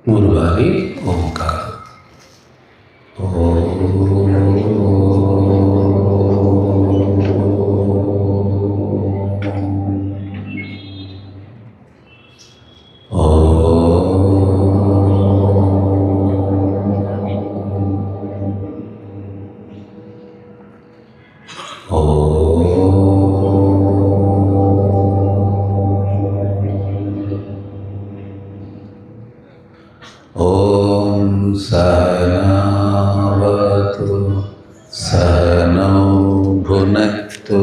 ಮೂರು ಬಾರಿ ಓಂಕಾರ. सहनावतु सहनौ भुनक्तु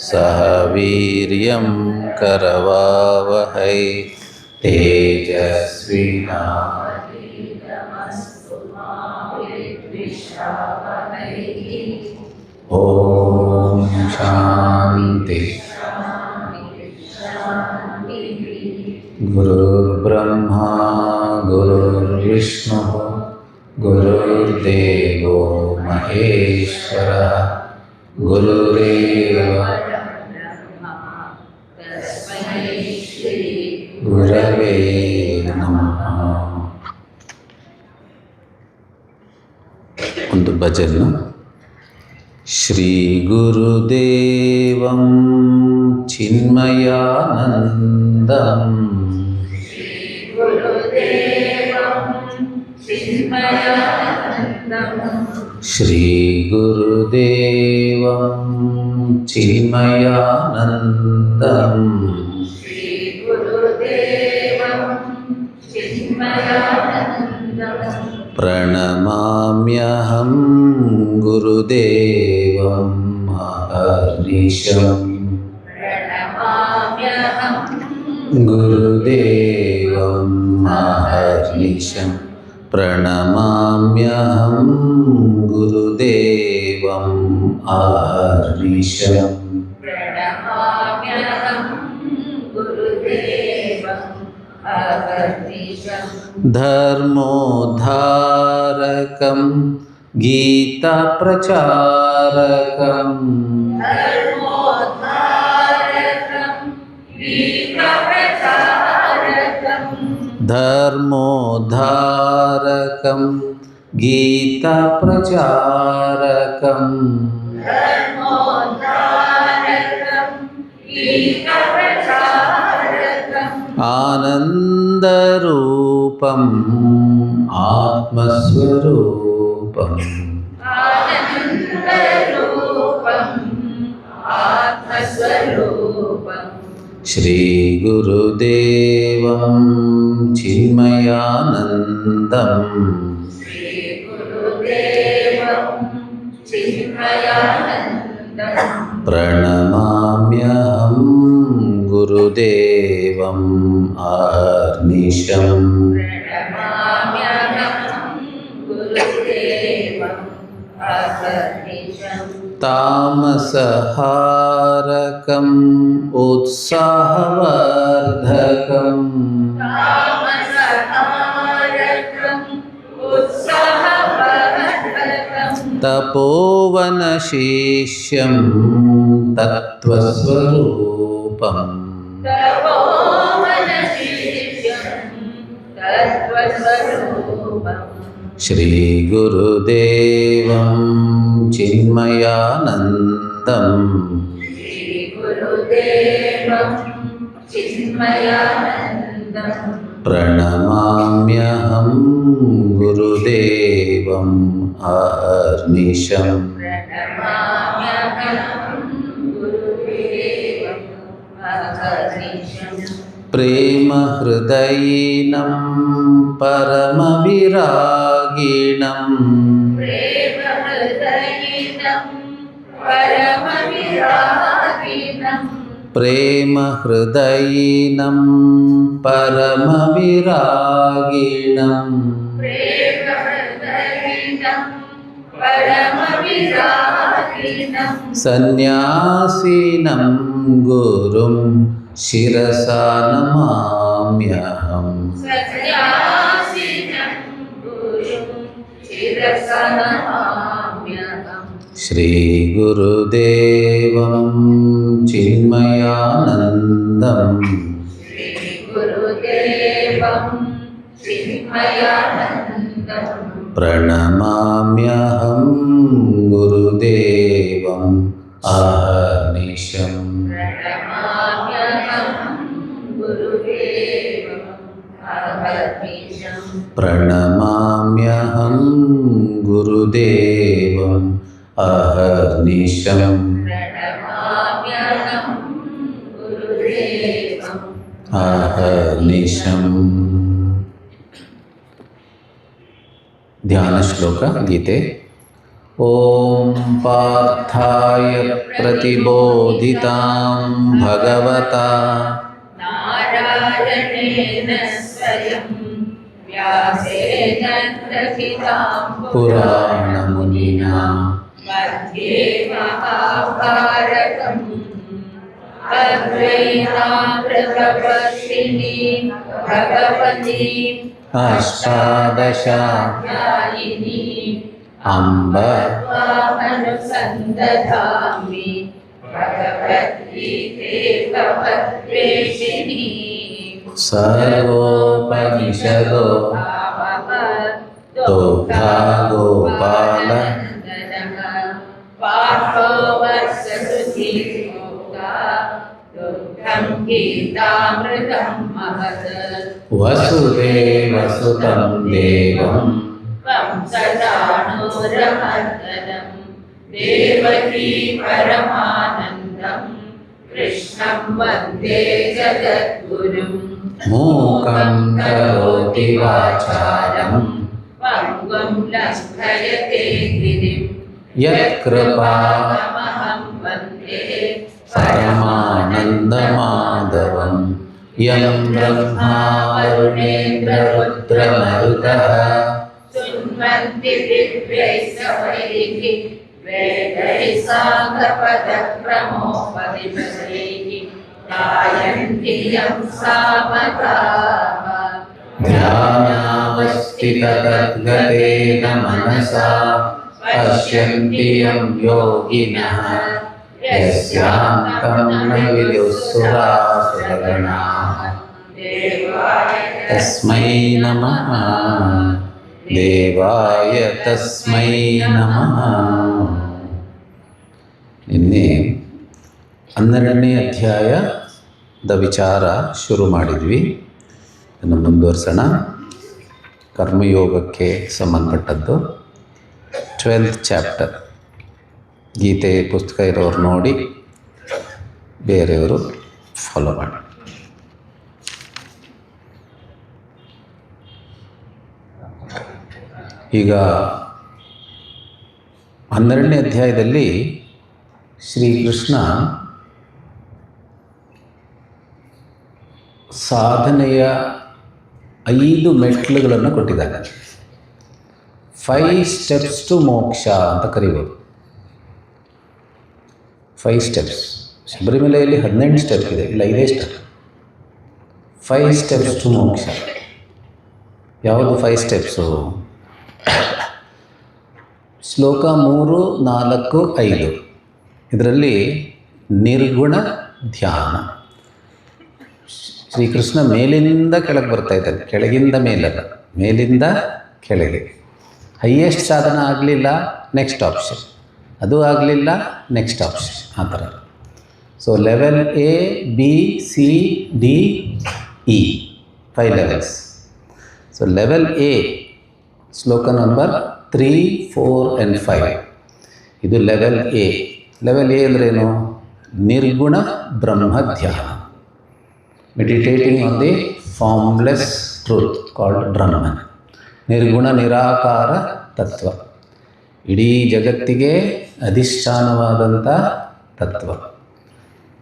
सह वीर्यं करवावहै तेजस्विनावधीतमस्तु मा विद्विषावहै। ॐ शान्ति गुरुर्ब्रह्मा गुरुर्विष्णुः गुरुर्देवो महेश्वरः गुरुरेव गुरवे नमः. ಒಂದು ಭಜನೆ. ಶ್ರೀ ಗುರುದೇವಂ ಚಿನ್ಮಯಾನಂದಂ ಶ್ರೀ ಗುರುದೇವಂ ಚಿನ್ಮಯಾನಂದಂ ಪ್ರಣಮಾಮ್ಯಹಂ ಗುರುದೇವಂ ಮಹರ್ನಿಶಂ ಗುರುದೇವಂ ಮಹರ್ನಿಶಂ ಪ್ರಣಮಾಮ್ಯಹಂ ಗುರುದೇವಂ ಅಹರ್ನಿಶಂ ಧರ್ಮೋದ್ಧಾರಕಂ ಗೀತಾಪ್ರಚಾರಕಂ ಧರ್ಮೋದ್ಧಾರಕಂ ಗೀತಾಪ್ರಚಾರಕಂ ಆನಂದರೂಪಂ ಆತ್ಮಸ್ವರೂಪಂ ಶ್ರೀ ಗುರುದೇವಂ ಚಿನ್ಮಯಾನಂದಂ ಪ್ರಣಮಾಮ್ಯಹಂ ಗುರುದೇವಂ ಅಹರ್ನಿಶಂ ತಾಮಸಹಾರಕಂ ಉತ್ಸಾಹವರ್ಧಕಂ ತಪೋವನಶೇಷ್ಯಂ ತತ್ವಸ್ವರೂಪಂ ಶ್ರೀ ಗುರುದೇವಂ ಚಿನ್ಮಯಾನಂದಂ ಪ್ರಣಮಾಮ್ಯಹಂ ಗುರುದೇವಂ ಅಹರ್ನಿಶಂ ಪ್ರೇಮ ಹೃದಯಿನಂ ಪರಮವಿರಾಗಿಣಂ ಪ್ರೇಮ ಹೃದಯಿನಂ ಪರಮವಿರಾಗಿಣಂ ಸನ್ಯಾಸಿನಂ ಗುರುಂ ಶಿರಸಾ ನಮಾಮ್ಯಹಂ ಶ್ರೀ ಗುರುದೇವಂ ಚಿನ್ಮಯಾನಂದಂ ಪ್ರಣಮಾಮ್ಯಹಂ ಗುರುದೇವಂ ಅಹರ್ನಿಶಂ. ಪ್ರಣಮಾಮ್ಯಹಂ ಗುರುದೇವಂ ಅಹರ್ನಿಶಂ. ಅಹರ್ನಿಶಂ. ಧ್ಯಾನ ಶ್ಲೋಕ ಗೀತೆ. ಓಂ ಪಾರ್ಥಾಯ ಪ್ರತಿಬೋಧಿತಾಂ ಭಗವತಾ ನಾರಾಯಣೇನ ಸ್ವಯಂ ವ್ಯಾಸೇನ ರಚಿತಾಂ ಪುರಾಣಮುನಿನಾ ಮಧ್ಯೆ ಮಹಾಭಾರತಂ ಅದ್ವೈತಾಮೃತವರ್ಷಿಣೀ ಭಗವತೀ ಅಷ್ಟಾದಶಾಧ್ಯಾಯಿನೀ ಅಂಬ ತ್ವಾಮನುಸಂದಧಾಮಿ ಭಗವದ್ಗೀತೆ ಭಗವದ್ವೇಷಿಣೀ ಸರ್ವೋಪನಿಷದೋ ದೋಗ್ಧಾ ಗೋಪಾಲ ಪಾರ್ಥೋ ವತ್ಸಸುಧೀ ದುಗ್ಧಂ ಗೀತಾಮೃತಂ ಮಹತ್ ವಸುದೇವಸುತಂ ದೇವಂ ಕಂಸಚಾಣೂರಮರ್ದನಂ ದೇವಕೀ ಪರಮಾನಂದಂ ಕೃಷ್ಣಂ ವಂದೇ ಜಗದ್ಗುರುಂ ಮೂಕಂ ಕರೋತಿ ವಾಚಾಲಂ ಪಂಗುಂ ಲಂಘಯತೆ ಗಿರಿಂ ಯತ್ಕೃಪಾತಮಹಂ ವಂದೇ ಪರಮಾನಂದಮಾಧವಂ ಯಂ ಬ್ರಹ್ಮಾ ವರುಣೇಂದ್ರ ರುದ್ರಮರುತಃ ಶೃಣ್ವಂತಿ ದಿವ್ಯೈಃ ಸವೈಃ ವೇದೈಃ ಸಾಂಗಪದಕ್ರಮೋಪನಿಷದೈಃ ಗಾಯನ್ತಿ ಯಂ ಸಾಮಗಾಃ ಧ್ಯಾನಾವಸ್ಥಿತತದ್ಗತೇನ ಮನಸಾ ಪಶ್ಯಂತಿ ಯಂ ಯೋಗಿನಃ ಯಸ್ಯಾಂತಂ ನ ವಿದುಃಸುರಾಸುರಗಣಾಃ ತಸ್ಮೈ ನಮಃ ದೇವಾಯ ತಸ್ಮೈ ನಮಃ. ನಿನ್ನೆ 12ನೇ ಅಧ್ಯಾಯದ ವಿಚಾರ ಶುರು ಮಾಡಿದ್ವಿ. ಅದನ್ನು ಮುಂದುವರ್ಸೋಣ. ಕರ್ಮಯೋಗಕ್ಕೆ ಸಂಬಂಧಪಟ್ಟದ್ದು 12th ಚಾಪ್ಟರ್. ಗೀತೆ ಪುಸ್ತಕ ಇರೋರು ನೋಡಿ, ಬೇರೆಯವರು ಫಾಲೋ ಮಾಡಿ. ಈಗ 12ನೇ ಅಧ್ಯಾಯದಲ್ಲಿ ಶ್ರೀಕೃಷ್ಣ ಸಾಧನೆಯ 5 ಮೆಟ್ಲುಗಳನ್ನು ಕೊಟ್ಟಿದ್ದಾನೆ. 5 ಸ್ಟೆಪ್ಸ್ ಟು ಮೋಕ್ಷ ಅಂತ ಕರೀಬೋದು. 5 ಸ್ಟೆಪ್ಸ್. ಶಬರಿಮಲೆಯಲ್ಲಿ 18 ಸ್ಟೆಪ್ ಇದೆ, ಇಲ್ಲ 5 ಸ್ಟೆಪ್. 5 ಸ್ಟೆಪ್ಸ್ ಟು ಮೋಕ್ಷ. ಯಾವುದು 5 ಸ್ಟೆಪ್ಸು? ಶ್ಲೋಕ 3, 4, 5 ಇದರಲ್ಲಿ ನಿರ್ಗುಣ ಧ್ಯಾನ. ಶ್ರೀಕೃಷ್ಣ ಮೇಲಿಂದ ಕೆಳಗೆ ಬರ್ತಾ ಇದ್ದಾನೆ, ಕೆಳಗಿಂದ ಮೇಲಲ್ಲ, ಮೇಲಿಂದ ಕೆಳಗೆ. ಹೈಯೆಸ್ಟ್ ಸಾಧನ ಆಗಲಿಲ್ಲ, ನೆಕ್ಸ್ಟ್ ಆಪ್ಷನ್. ಅದು ಆಗಲಿಲ್ಲ, ನೆಕ್ಸ್ಟ್ ಆಪ್ಷನ್. ಆ ಥರ. So level A, B, C, D, E 5 levels. So level A ಶ್ಲೋಕ ನಂಬರ್ 3, 4 and 5 ಇದು ಲೆವೆಲ್ A. ಲೆವೆಲ್ A ಅಂದ್ರೇನು? ನಿರ್ಗುಣ ಬ್ರಹ್ಮ ಧ್ಯಾನ. Meditating on the formless truth called Brahman. ನಿರ್ಗುಣ ನಿರಾಕಾರ ತತ್ವ, ಇಡೀ ಜಗತ್ತಿಗೆ ಅಧಿಷ್ಠಾನವಾದಂಥ ತತ್ವ,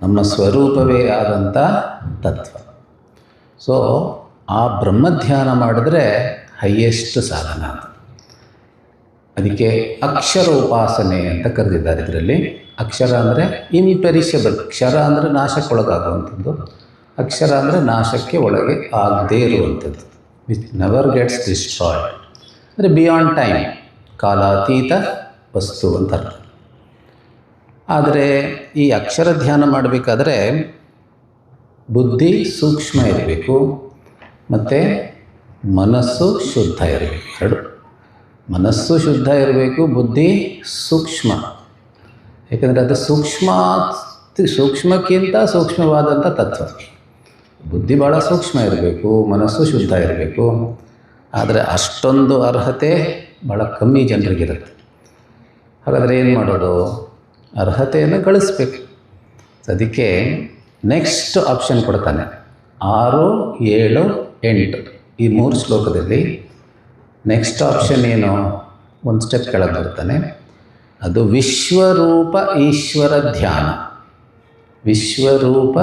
ನಮ್ಮ ಸ್ವರೂಪವೇ ಆದಂಥ ತತ್ವ. ಸೊ ಆ ಬ್ರಹ್ಮಧ್ಯಾನ ಮಾಡಿದ್ರೆ ಹೈಯೆಸ್ಟ್ ಸಾಧನ. ಅದಕ್ಕೆ ಅಕ್ಷರ ಉಪಾಸನೆ ಅಂತ ಕರೆದಿದ್ದಾರೆ. ಇದರಲ್ಲಿ ಅಕ್ಷರ ಅಂದರೆ ಇಂಪೆರಿಷಬಲ್. ಕ್ಷರ ಅಂದರೆ ನಾಶಕ್ಕೊಳಗಾಗುವಂಥದ್ದು, ಅಕ್ಷರ ಅಂದರೆ ನಾಶಕ್ಕೆ ಒಳಗೆ ಆಗದೇ ಇರುವಂಥದ್ದು, ವಿಚ್ ನೆವರ್ ಗೆಟ್ಸ್ ಡಿಸ್ಟ್ರಾಯ್ಡ್. ಅಂದರೆ ಬಿಯಾಂಡ್ ಟೈಮ್, ಕಾಲಾತೀತ ವಸ್ತು ಅಂತ ಅರ್ಥ. ಆದರೆ ಈ ಅಕ್ಷರ ಧ್ಯಾನ ಮಾಡಬೇಕಾದ್ರೆ ಬುದ್ಧಿ ಸೂಕ್ಷ್ಮ ಇರಬೇಕು, ಮತ್ತು ಮನಸ್ಸು ಶುದ್ಧ ಇರಬೇಕು. ಎರಡು, ಮನಸ್ಸು ಶುದ್ಧ ಇರಬೇಕು, ಬುದ್ಧಿ ಸೂಕ್ಷ್ಮ. ಏಕೆಂದರೆ ಅದು ಸೂಕ್ಷ್ಮಕ್ಕಿಂತ ಸೂಕ್ಷ್ಮವಾದಂಥ ತತ್ವ. ಬುದ್ಧಿ ಭಾಳ ಸೂಕ್ಷ್ಮ ಇರಬೇಕು, ಮನಸ್ಸು ಶುದ್ಧ ಇರಬೇಕು. ಆದರೆ ಅಷ್ಟೊಂದು ಅರ್ಹತೆ ಭಾಳ ಕಮ್ಮಿ ಜನರಿಗಿರುತ್ತೆ. ಹಾಗಾದರೆ ಏನು ಮಾಡೋದು? ಅರ್ಹತೆಯನ್ನು ಗಳಿಸ್ಬೇಕು. ಅದಕ್ಕೆ ನೆಕ್ಸ್ಟ್ ಆಪ್ಷನ್ ಕೊಡ್ತಾನೆ. 6, 7, 8 ಈ 3 ಶ್ಲೋಕದಲ್ಲಿ ನೆಕ್ಸ್ಟ್ ಆಪ್ಷನ್ ಏನು? ಒಂದು ಸ್ಟೆಪ್ ಕೆಳಗೆ ಬರ್ತಾನೆ. ಅದು ವಿಶ್ವರೂಪ ಈಶ್ವರ ಧ್ಯಾನ. ವಿಶ್ವರೂಪ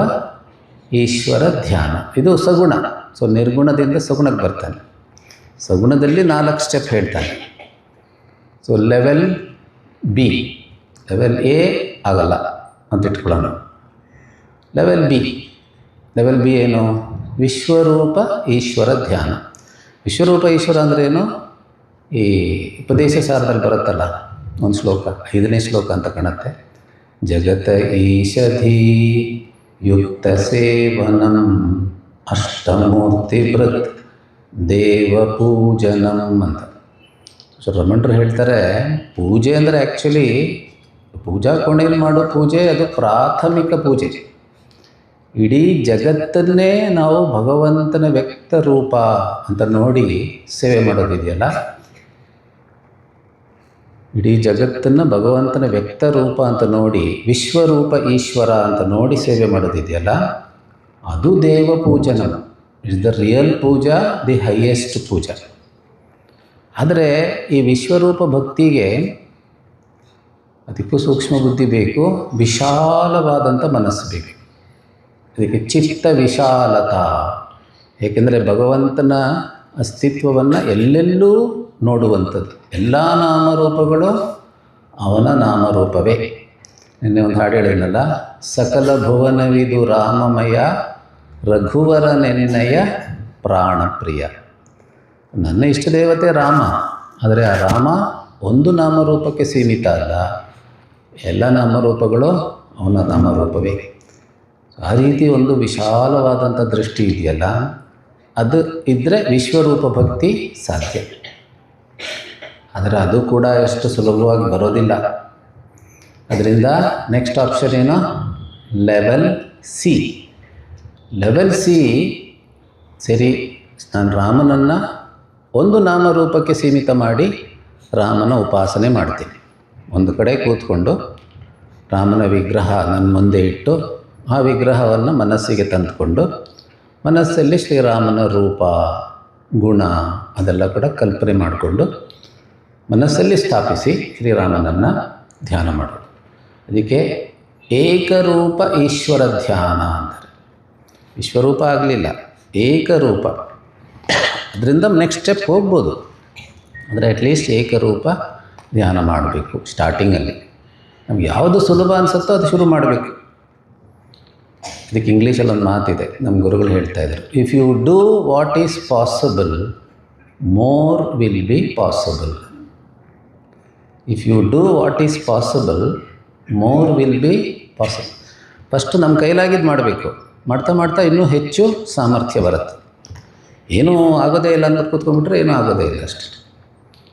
ಈಶ್ವರ ಧ್ಯಾನ ಇದು ಸಗುಣ. ಸೊ ನಿರ್ಗುಣದಿಂದ ಸಗುಣಕ್ಕೆ ಬರ್ತಾನೆ. ಸಗುಣದಲ್ಲಿ 4 ಸ್ಟೆಪ್ ಹೇಳ್ತಾನೆ. So level B, level A ಆಗಲ್ಲ ಅಂತ ಇಟ್ಕೊಳ್ಳೋಣ. ಲೆವೆಲ್ ಬಿ ಏನು? ವಿಶ್ವರೂಪ ಈಶ್ವರ ಧ್ಯಾನ. ವಿಶ್ವರೂಪ ಈಶ್ವರ ಅಂದರೆ ಏನು? ಈ ಉಪದೇಶ ಸಾರದಲ್ಲಿ ಬರುತ್ತಲ್ಲ ಒಂದು ಶ್ಲೋಕ, 5ನೇ ಶ್ಲೋಕ ಅಂತ ಕಾಣುತ್ತೆ. ಜಗತ ಈಶಧಿ ಯುಕ್ತ ಸೇವನಂ ಅಷ್ಟಮೂರ್ತಿವೃತ್ ದೇವ ಪೂಜನಂ ಅಂತ. ಸೊ ರಮಣರು ಹೇಳ್ತಾರೆ, ಪೂಜೆ ಅಂದರೆ ಆ್ಯಕ್ಚುಲಿ ಪೂಜಾ ಕೋಣೆಯಲ್ಲಿ ಮಾಡೋ ಪೂಜೆ ಅದು ಪ್ರಾಥಮಿಕ ಪೂಜೆ. ಇಡೀ ಜಗತ್ತನ್ನೇ ನಾವು ಭಗವಂತನ ವ್ಯಕ್ತ ರೂಪ ಅಂತ ನೋಡಿ ಸೇವೆ ಮಾಡೋದಿದೆಯಲ್ಲ, ಇಡೀ ಜಗತ್ತನ್ನು ಭಗವಂತನ ವ್ಯಕ್ತ ರೂಪ ಅಂತ ನೋಡಿ ವಿಶ್ವರೂಪ ಈಶ್ವರ ಅಂತ ನೋಡಿ ಸೇವೆ ಮಾಡೋದಿದೆಯಲ್ಲ, ಅದು ದೇವ ಪೂಜನ. It's the real puja, the highest puja. ಆದರೆ ಈ ವಿಶ್ವರೂಪ ಭಕ್ತಿಗೆ ಅದಕ್ಕೂ ಸೂಕ್ಷ್ಮ ಬುದ್ಧಿ ಬೇಕು, ವಿಶಾಲವಾದಂಥ ಮನಸ್ಸು ಬೇಕು. ಅದಕ್ಕೆ ಚಿತ್ತ ವಿಶಾಲತಾ. ಏಕೆಂದರೆ ಭಗವಂತನ ಅಸ್ತಿತ್ವವನ್ನು ಎಲ್ಲೆಲ್ಲೂ ನೋಡುವಂಥದ್ದು. ಎಲ್ಲ ನಾಮರೂಪಗಳು ಅವನ ನಾಮರೂಪವೇ. ನಿನ್ನೆ ಒಂದು ಹಾಡು ಹೇಳಿದ್ನಲ್ಲ, ಸಕಲ ಭುವನವಿದು ರಾಮಮಯ ರಘುವರ ನೆನ್ನಯ ಪ್ರಾಣಪ್ರಿಯ. ನನ್ನ ಇಷ್ಟ ದೇವತೆ ರಾಮ, ಆದರೆ ಆ ರಾಮ ಒಂದು ನಾಮರೂಪಕ್ಕೆ ಸೀಮಿತ ಅಲ್ಲ, ಎಲ್ಲ ನಾಮರೂಪಗಳು ಅವನ ನಾಮರೂಪವೇ. ಆ ರೀತಿ ಒಂದು ವಿಶಾಲವಾದಂಥ ದೃಷ್ಟಿ ಇದೆಯಲ್ಲ, ಅದು ಇದ್ದರೆ ವಿಶ್ವರೂಪ ಭಕ್ತಿ ಸಾಧ್ಯ. ಆದರೆ ಅದು ಕೂಡ ಎಷ್ಟು ಸುಲಭವಾಗಿ ಬರೋದಿಲ್ಲ. ಅದರಿಂದ ನೆಕ್ಸ್ಟ್ ಆಪ್ಷನ್ ಏನು? Level C. ಲೆವೆಲ್ ಸಿ, ಸರಿ ನಾನು ರಾಮನನ್ನು ಒಂದು ನಾಮರೂಪಕ್ಕೆ ಸೀಮಿತ ಮಾಡಿ ರಾಮನ ಉಪಾಸನೆ ಮಾಡ್ತೀನಿ. ಒಂದು ಕಡೆ ಕೂತ್ಕೊಂಡು ರಾಮನ ವಿಗ್ರಹ ನನ್ನ ಮುಂದೆ ಇಟ್ಟು ಆ ವಿಗ್ರಹವನ್ನು ಮನಸ್ಸಿಗೆ ತಂದುಕೊಂಡು ಮನಸ್ಸಲ್ಲಿ ಶ್ರೀರಾಮನ ರೂಪ ಗುಣ ಅದೆಲ್ಲ ಕೂಡ ಕಲ್ಪನೆ ಮಾಡಿಕೊಂಡು ಮನಸ್ಸಲ್ಲಿ ಸ್ಥಾಪಿಸಿ ಶ್ರೀರಾಮನನ್ನು ಧ್ಯಾನ ಮಾಡೋದು. ಅದಕ್ಕೆ ಏಕರೂಪ ಈಶ್ವರ ಧ್ಯಾನ ಅಂತಾರೆ. ವಿಶ್ವರೂಪ ಆಗಲಿಲ್ಲ, ಏಕರೂಪ. ಅದರಿಂದ ನೆಕ್ಸ್ಟ್ ಸ್ಟೆಪ್ ಹೋಗ್ಬೋದು. ಅಂದರೆ ಅಟ್ಲೀಸ್ಟ್ ಏಕರೂಪ ಧ್ಯಾನ ಮಾಡಬೇಕು. ಸ್ಟಾರ್ಟಿಂಗಲ್ಲಿ ನಮ್ಗೆ ಯಾವುದು ಸುಲಭ ಅನಿಸುತ್ತೋ ಅದು ಶುರು ಮಾಡಬೇಕು. ಇದಕ್ಕೆ ಇಂಗ್ಲೀಷಲ್ಲಿ ಒಂದು ಮಾತಿದೆ, ನಮ್ಮ ಗುರುಗಳು ಹೇಳ್ತಾಯಿದ್ರು, if you do what is possible more will be possible. If you do what is possible more will be possible. First ನಮ್ಮ ಕೈಲಾಗಿದ್ದು ಮಾಡಬೇಕು. ಮಾಡ್ತಾ ಮಾಡ್ತಾ ಇನ್ನೂ ಹೆಚ್ಚು ಸಾಮರ್ಥ್ಯ ಬರುತ್ತೆ. ಏನೂ ಆಗೋದೇ ಇಲ್ಲ ಅಂತ ಕೂತ್ಕೊಂಡ್ಬಿಟ್ರೆ ಏನೂ ಆಗೋದೇ ಇಲ್ಲ ಅಷ್ಟೇ.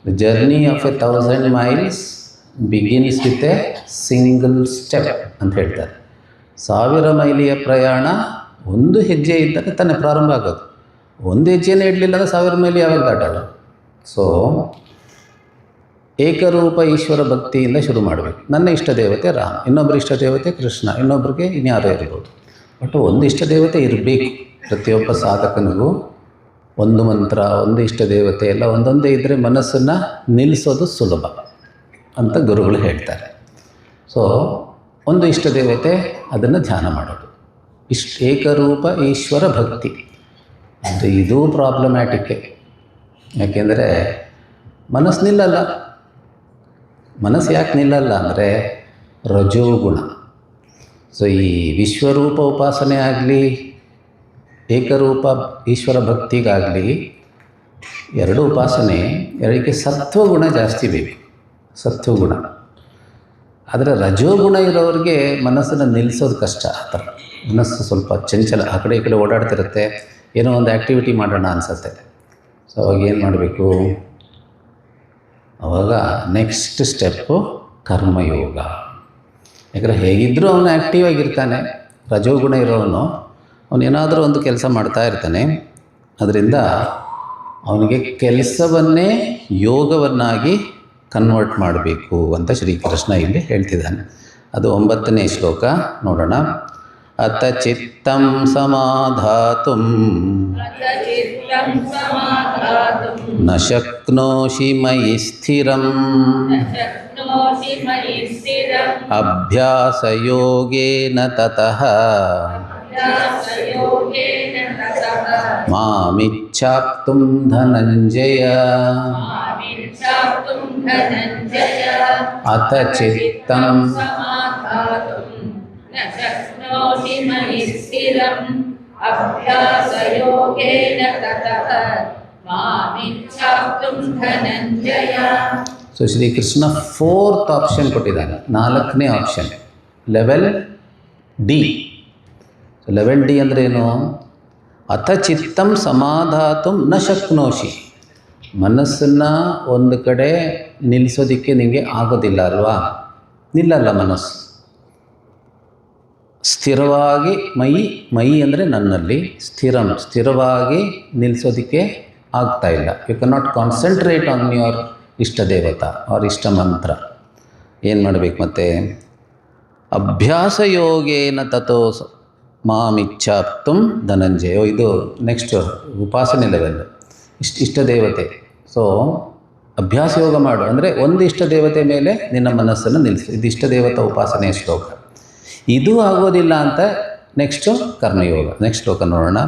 The journey of 1000 miles begins with A single step ಅಂತ ಹೇಳ್ತಾರೆ. 1000 ಮೈಲಿಯ ಪ್ರಯಾಣ ಒಂದು ಹೆಜ್ಜೆ ಇದ್ದರೆ ತಾನೇ ಪ್ರಾರಂಭ ಆಗೋದು. ಒಂದು ಹೆಜ್ಜೆನೇ ಇಡಲಿಲ್ಲ ಅಂದರೆ 1000 ಮೈಲಿ ಯಾವಾಗ ದಾಟೋದು? ಸೊ ಏಕರೂಪ ಈಶ್ವರ ಭಕ್ತಿಯಿಂದ ಶುರು ಮಾಡಬೇಕು. ನನ್ನ ಇಷ್ಟ ದೇವತೆ ರಾಮ, ಇನ್ನೊಬ್ಬರ ಇಷ್ಟ ದೇವತೆ ಕೃಷ್ಣ, ಇನ್ನೊಬ್ಬರಿಗೆ ಇನ್ಯಾರೋ ಇರ್ಬೋದು. ಬಟ್ ಒಂದು ಇಷ್ಟ ದೇವತೆ ಇರಬೇಕು. ಪ್ರತಿಯೊಬ್ಬ ಸಾಧಕನಿಗೂ ಒಂದು ಮಂತ್ರ, ಒಂದು ಇಷ್ಟ ದೇವತೆ ಎಲ್ಲ ಒಂದೊಂದೇ ಇದ್ದರೆ ಮನಸ್ಸನ್ನು ನಿಲ್ಲಿಸೋದು ಸುಲಭ ಅಂತ ಗುರುಗಳು ಹೇಳ್ತಾರೆ. ಸೊ ಒಂದು ಇಷ್ಟ ದೇವತೆ, ಅದನ್ನು ಧ್ಯಾನ ಮಾಡೋದು. ಏಕರೂಪ ಈಶ್ವರ ಭಕ್ತಿ ಇದು ಪ್ರಾಬ್ಲಮ್ಯಾಟಿಕ್ಕೆ. ಯಾಕೆಂದರೆ ಮನಸ್ಸು ನಿಲ್ಲಲ್ಲ. ಮನಸ್ಸು ಯಾಕೆ ನಿಲ್ಲಲ್ಲ ಅಂದರೆ ರಜೋಗುಣ. ಸೊ ಈ ವಿಶ್ವರೂಪ ಉಪಾಸನೆ ಆಗಲಿ ಏಕರೂಪ ಈಶ್ವರ ಭಕ್ತಿಗಾಗಲಿ ಎರಡು ಉಪಾಸನೆ, ಎರಡಕ್ಕೆ ಸತ್ವಗುಣ ಜಾಸ್ತಿ ಬೇಕು. ಸತ್ವಗುಣ. ಆದರೆ ರಜೋಗುಣ ಇರೋರಿಗೆ ಮನಸ್ಸನ್ನು ನಿಲ್ಲಿಸೋದು ಕಷ್ಟ. ಆ ಥರ ಮನಸ್ಸು ಸ್ವಲ್ಪ ಚಂಚಲ, ಆ ಕಡೆ ಈ ಕಡೆ ಓಡಾಡ್ತಿರುತ್ತೆ. ಏನೋ ಒಂದು ಆ್ಯಕ್ಟಿವಿಟಿ ಮಾಡೋಣ ಅನಿಸುತ್ತೆ. ಸೊ ಅವಾಗ ಏನು ಮಾಡಬೇಕು? ಅವಾಗ ನೆಕ್ಸ್ಟ್ ಸ್ಟೆಪ್ಪು ಕರ್ಮಯೋಗ. ಯಾಕಂದರೆ ಹೇಗಿದ್ದರೂ ಅವನು ಆ್ಯಕ್ಟಿವ್ ಆಗಿರ್ತಾನೆ, ರಜೋಗುಣ ಇರೋವನು, ಅವನೇನಾದರೂ ಒಂದು ಕೆಲಸ ಮಾಡ್ತಾ ಇರ್ತಾನೆ. ಅದರಿಂದ ಅವನಿಗೆ ಕೆಲಸವನ್ನೇ ಯೋಗವನ್ನಾಗಿ ಕನ್ವರ್ಟ್ ಮಾಡಬೇಕು ಅಂತ ಶ್ರೀಕೃಷ್ಣ ಇಲ್ಲಿ ಹೇಳ್ತಿದ್ದಾನೆ. ಅದು 9ನೇ ಶ್ಲೋಕ ನೋಡೋಣ. ಅತ ಚಿತ್ತಂ ಸಮಾಧಾತುಂ ನ ಶಕ್ನೋಷಿ ಮಯಿ ಸ್ಥಿರಂ ಅಭ್ಯಾಸಯೋಗೇನ ತತಃ ಮಾಮಿಚ್ಛಾಪ್ತುಂ ಧನಂಜಯ. ಅತ ಚಿತ್ತಂ ಸೊ ಶ್ರೀಕೃಷ್ಣ 4th ಆಪ್ಷನ್ ಕೊಟ್ಟಿದ್ದಾನೆ, 4ನೇ option level D. So level D ಅಂದರೆ ಏನು? ಅಥ ಚಿತ್ತಂ ಸಮಾಧಾತುಂ ನ ಶಕ್ನೋಷಿ. ಮನಸ್ಸನ್ನು ಒಂದು ಕಡೆ ನಿಲ್ಲಿಸೋದಕ್ಕೆ ನಿಮಗೆ ಆಗೋದಿಲ್ಲ ಅಲ್ವಾ? ನಿಲ್ಲಲ್ಲ ಮನಸ್ಸು. ಸ್ಥಿರವಾಗಿ ಮೈ ಅಂದರೆ ನನ್ನಲ್ಲಿ ಸ್ಥಿರವಾಗಿ ನಿಲ್ಲಿಸೋದಕ್ಕೆ ಆಗ್ತಾಯಿಲ್ಲ. You can not concentrate on your ಇಷ್ಟ ದೇವತಾ ಅವ್ರ ಇಷ್ಟ ಮಂತ್ರ. ಏನು ಮಾಡಬೇಕು ಮತ್ತೆ? ಅಭ್ಯಾಸ ಯೋಗೇನ ತಥೋ ಮಾಮಿಚ್ಛಾಪ್ತುಂ ಧನಂಜಯ. ಇದು ನೆಕ್ಸ್ಟ್ ಉಪಾಸನೆ ಲೆವೆಲ್, ಇಷ್ಟ ದೇವತೆ. ಸೊ ಅಭ್ಯಾಸ ಯೋಗ ಮಾಡು ಅಂದರೆ ಒಂದು ಇಷ್ಟ ದೇವತೆ ಮೇಲೆ ನಿನ್ನ ಮನಸ್ಸನ್ನು ನಿಲ್ಲಿಸು. ಇದು ಇಷ್ಟ ದೇವತಾ ಉಪಾಸನೆಯ ಶ್ಲೋಕ. ಇದು ಆಗೋದಿಲ್ಲ ಅಂತ ನೆಕ್ಸ್ಟು ಕರ್ಮಯೋಗ. ನೆಕ್ಸ್ಟ್ ಶ್ಲೋಕ ನೋಡೋಣ.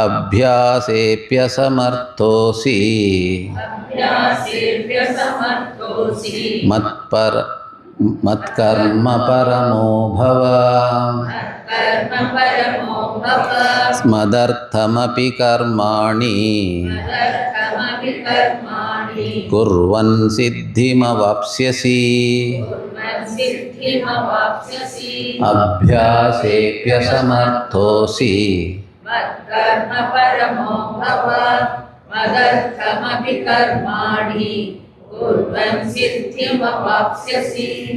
ಅಭ್ಯಾಸೇಪ್ಯಸಮರ್ಥೋಸಿ ಮತ್ಕರ್ಮ ಪರಮೋ ಭವ ಮದರ್ಥಮಪಿ ಕರ್ಮಾಣಿ ಕುರ್ವನ್ ಸಿದ್ಧಿಮವಾಪ್ಸ್ಯಸಿ. ಅಭ್ಯಾಸೇಪ್ಯಸಮರ್ಥೋಸಿ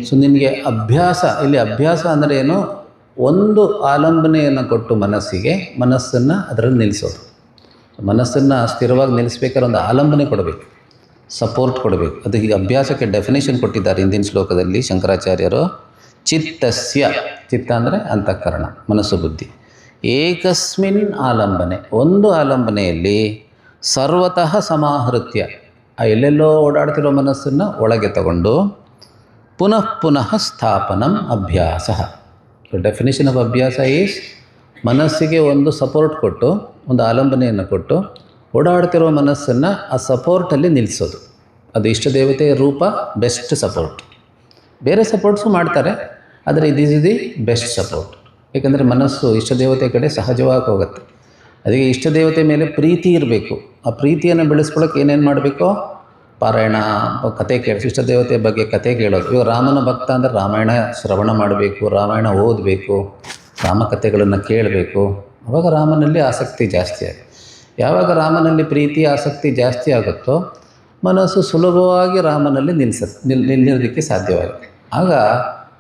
ಸೊ ನಿನಗೆ ಅಭ್ಯಾಸ, ಇಲ್ಲಿ ಅಭ್ಯಾಸ ಅಂದರೆ ಏನು? ಒಂದು ಆಲಂಬನೆಯನ್ನು ಕೊಟ್ಟು ಮನಸ್ಸನ್ನು ಅದರಲ್ಲಿ ನಿಲ್ಲಿಸೋದು. ಮನಸ್ಸನ್ನು ಸ್ಥಿರವಾಗಿ ನಿಲ್ಲಿಸ್ಬೇಕಾದ್ರೆ ಒಂದು ಆಲಂಬನೆ ಕೊಡಬೇಕು, ಸಪೋರ್ಟ್ ಕೊಡಬೇಕು. ಅದಕ್ಕೆ ಅಭ್ಯಾಸಕ್ಕೆ ಡೆಫಿನೇಷನ್ ಕೊಟ್ಟಿದ್ದಾರೆ ಹಿಂದಿನ ಶ್ಲೋಕದಲ್ಲಿ ಶಂಕರಾಚಾರ್ಯರು. ಚಿತ್ತಸ್ಯ, ಚಿತ್ತ ಅಂದರೆ ಅಂತಃಕರಣ, ಮನಸ್ಸು ಬುದ್ಧಿ. ಏಕಸ್ಮಿನ್ ಆಲಂಬನೆ, ಒಂದು ಆಲಂಬನೆಯಲ್ಲಿ ಸರ್ವತಃ ಸಮಾಹೃತ್ಯ, ಆ ಎಲ್ಲೆಲ್ಲೋ ಓಡಾಡ್ತಿರೋ ಮನಸ್ಸನ್ನು ಒಳಗೆ ತಗೊಂಡು ಪುನಃ ಪುನಃ ಸ್ಥಾಪನಂ ಅಭ್ಯಾಸ. ಡೆಫಿನೇಷನ್ ಆಫ್ ಅಭ್ಯಾಸ ಈಸ್ ಮನಸ್ಸಿಗೆ ಒಂದು ಸಪೋರ್ಟ್ ಕೊಟ್ಟು, ಒಂದು ಆಲಂಬನೆಯನ್ನು ಕೊಟ್ಟು ಓಡಾಡ್ತಿರೋ ಮನಸ್ಸನ್ನು ಆ ಸಪೋರ್ಟಲ್ಲಿ ನಿಲ್ಲಿಸೋದು. ಅದು ಇಷ್ಟ ದೇವತೆಯ ರೂಪ, ಬೆಸ್ಟ್ ಸಪೋರ್ಟ್. ಬೇರೆ ಸಪೋರ್ಟ್ಸು ಮಾಡ್ತಾರೆ, ಆದರೆ this is the best support. ಏಕೆಂದರೆ ಮನಸ್ಸು ಇಷ್ಟ ದೇವತೆ ಕಡೆ ಸಹಜವಾಗಿ ಹೋಗುತ್ತೆ. ಅದಕ್ಕೆ ಇಷ್ಟ ದೇವತೆ ಮೇಲೆ ಪ್ರೀತಿ ಇರಬೇಕು. ಆ ಪ್ರೀತಿಯನ್ನು ಬೆಳೆಸ್ಕೊಳ್ಳೋಕೆ ಏನೇನು ಮಾಡಬೇಕು? ಪಾರಾಯಣ, ಕತೆ ಕೇಳಿ, ಇಷ್ಟ ದೇವತೆಯ ಬಗ್ಗೆ ಕತೆ ಕೇಳೋದು. ಇವಾಗ ರಾಮನ ಭಕ್ತ ಅಂದರೆ ರಾಮಾಯಣ ಶ್ರವಣ ಮಾಡಬೇಕು, ರಾಮಾಯಣ ಓದಬೇಕು, ರಾಮಕಥೆಗಳನ್ನು ಕೇಳಬೇಕು. ಆವಾಗ ರಾಮನಲ್ಲಿ ಆಸಕ್ತಿ ಜಾಸ್ತಿ ಆಗುತ್ತೆ. ಯಾವಾಗ ರಾಮನಲ್ಲಿ ಪ್ರೀತಿ ಆಸಕ್ತಿ ಜಾಸ್ತಿ ಆಗುತ್ತೋ ಮನಸ್ಸು ಸುಲಭವಾಗಿ ರಾಮನಲ್ಲಿ ನಿಲ್ಲೋದಕ್ಕೆ ಸಾಧ್ಯವಾಗುತ್ತೆ. ಆಗ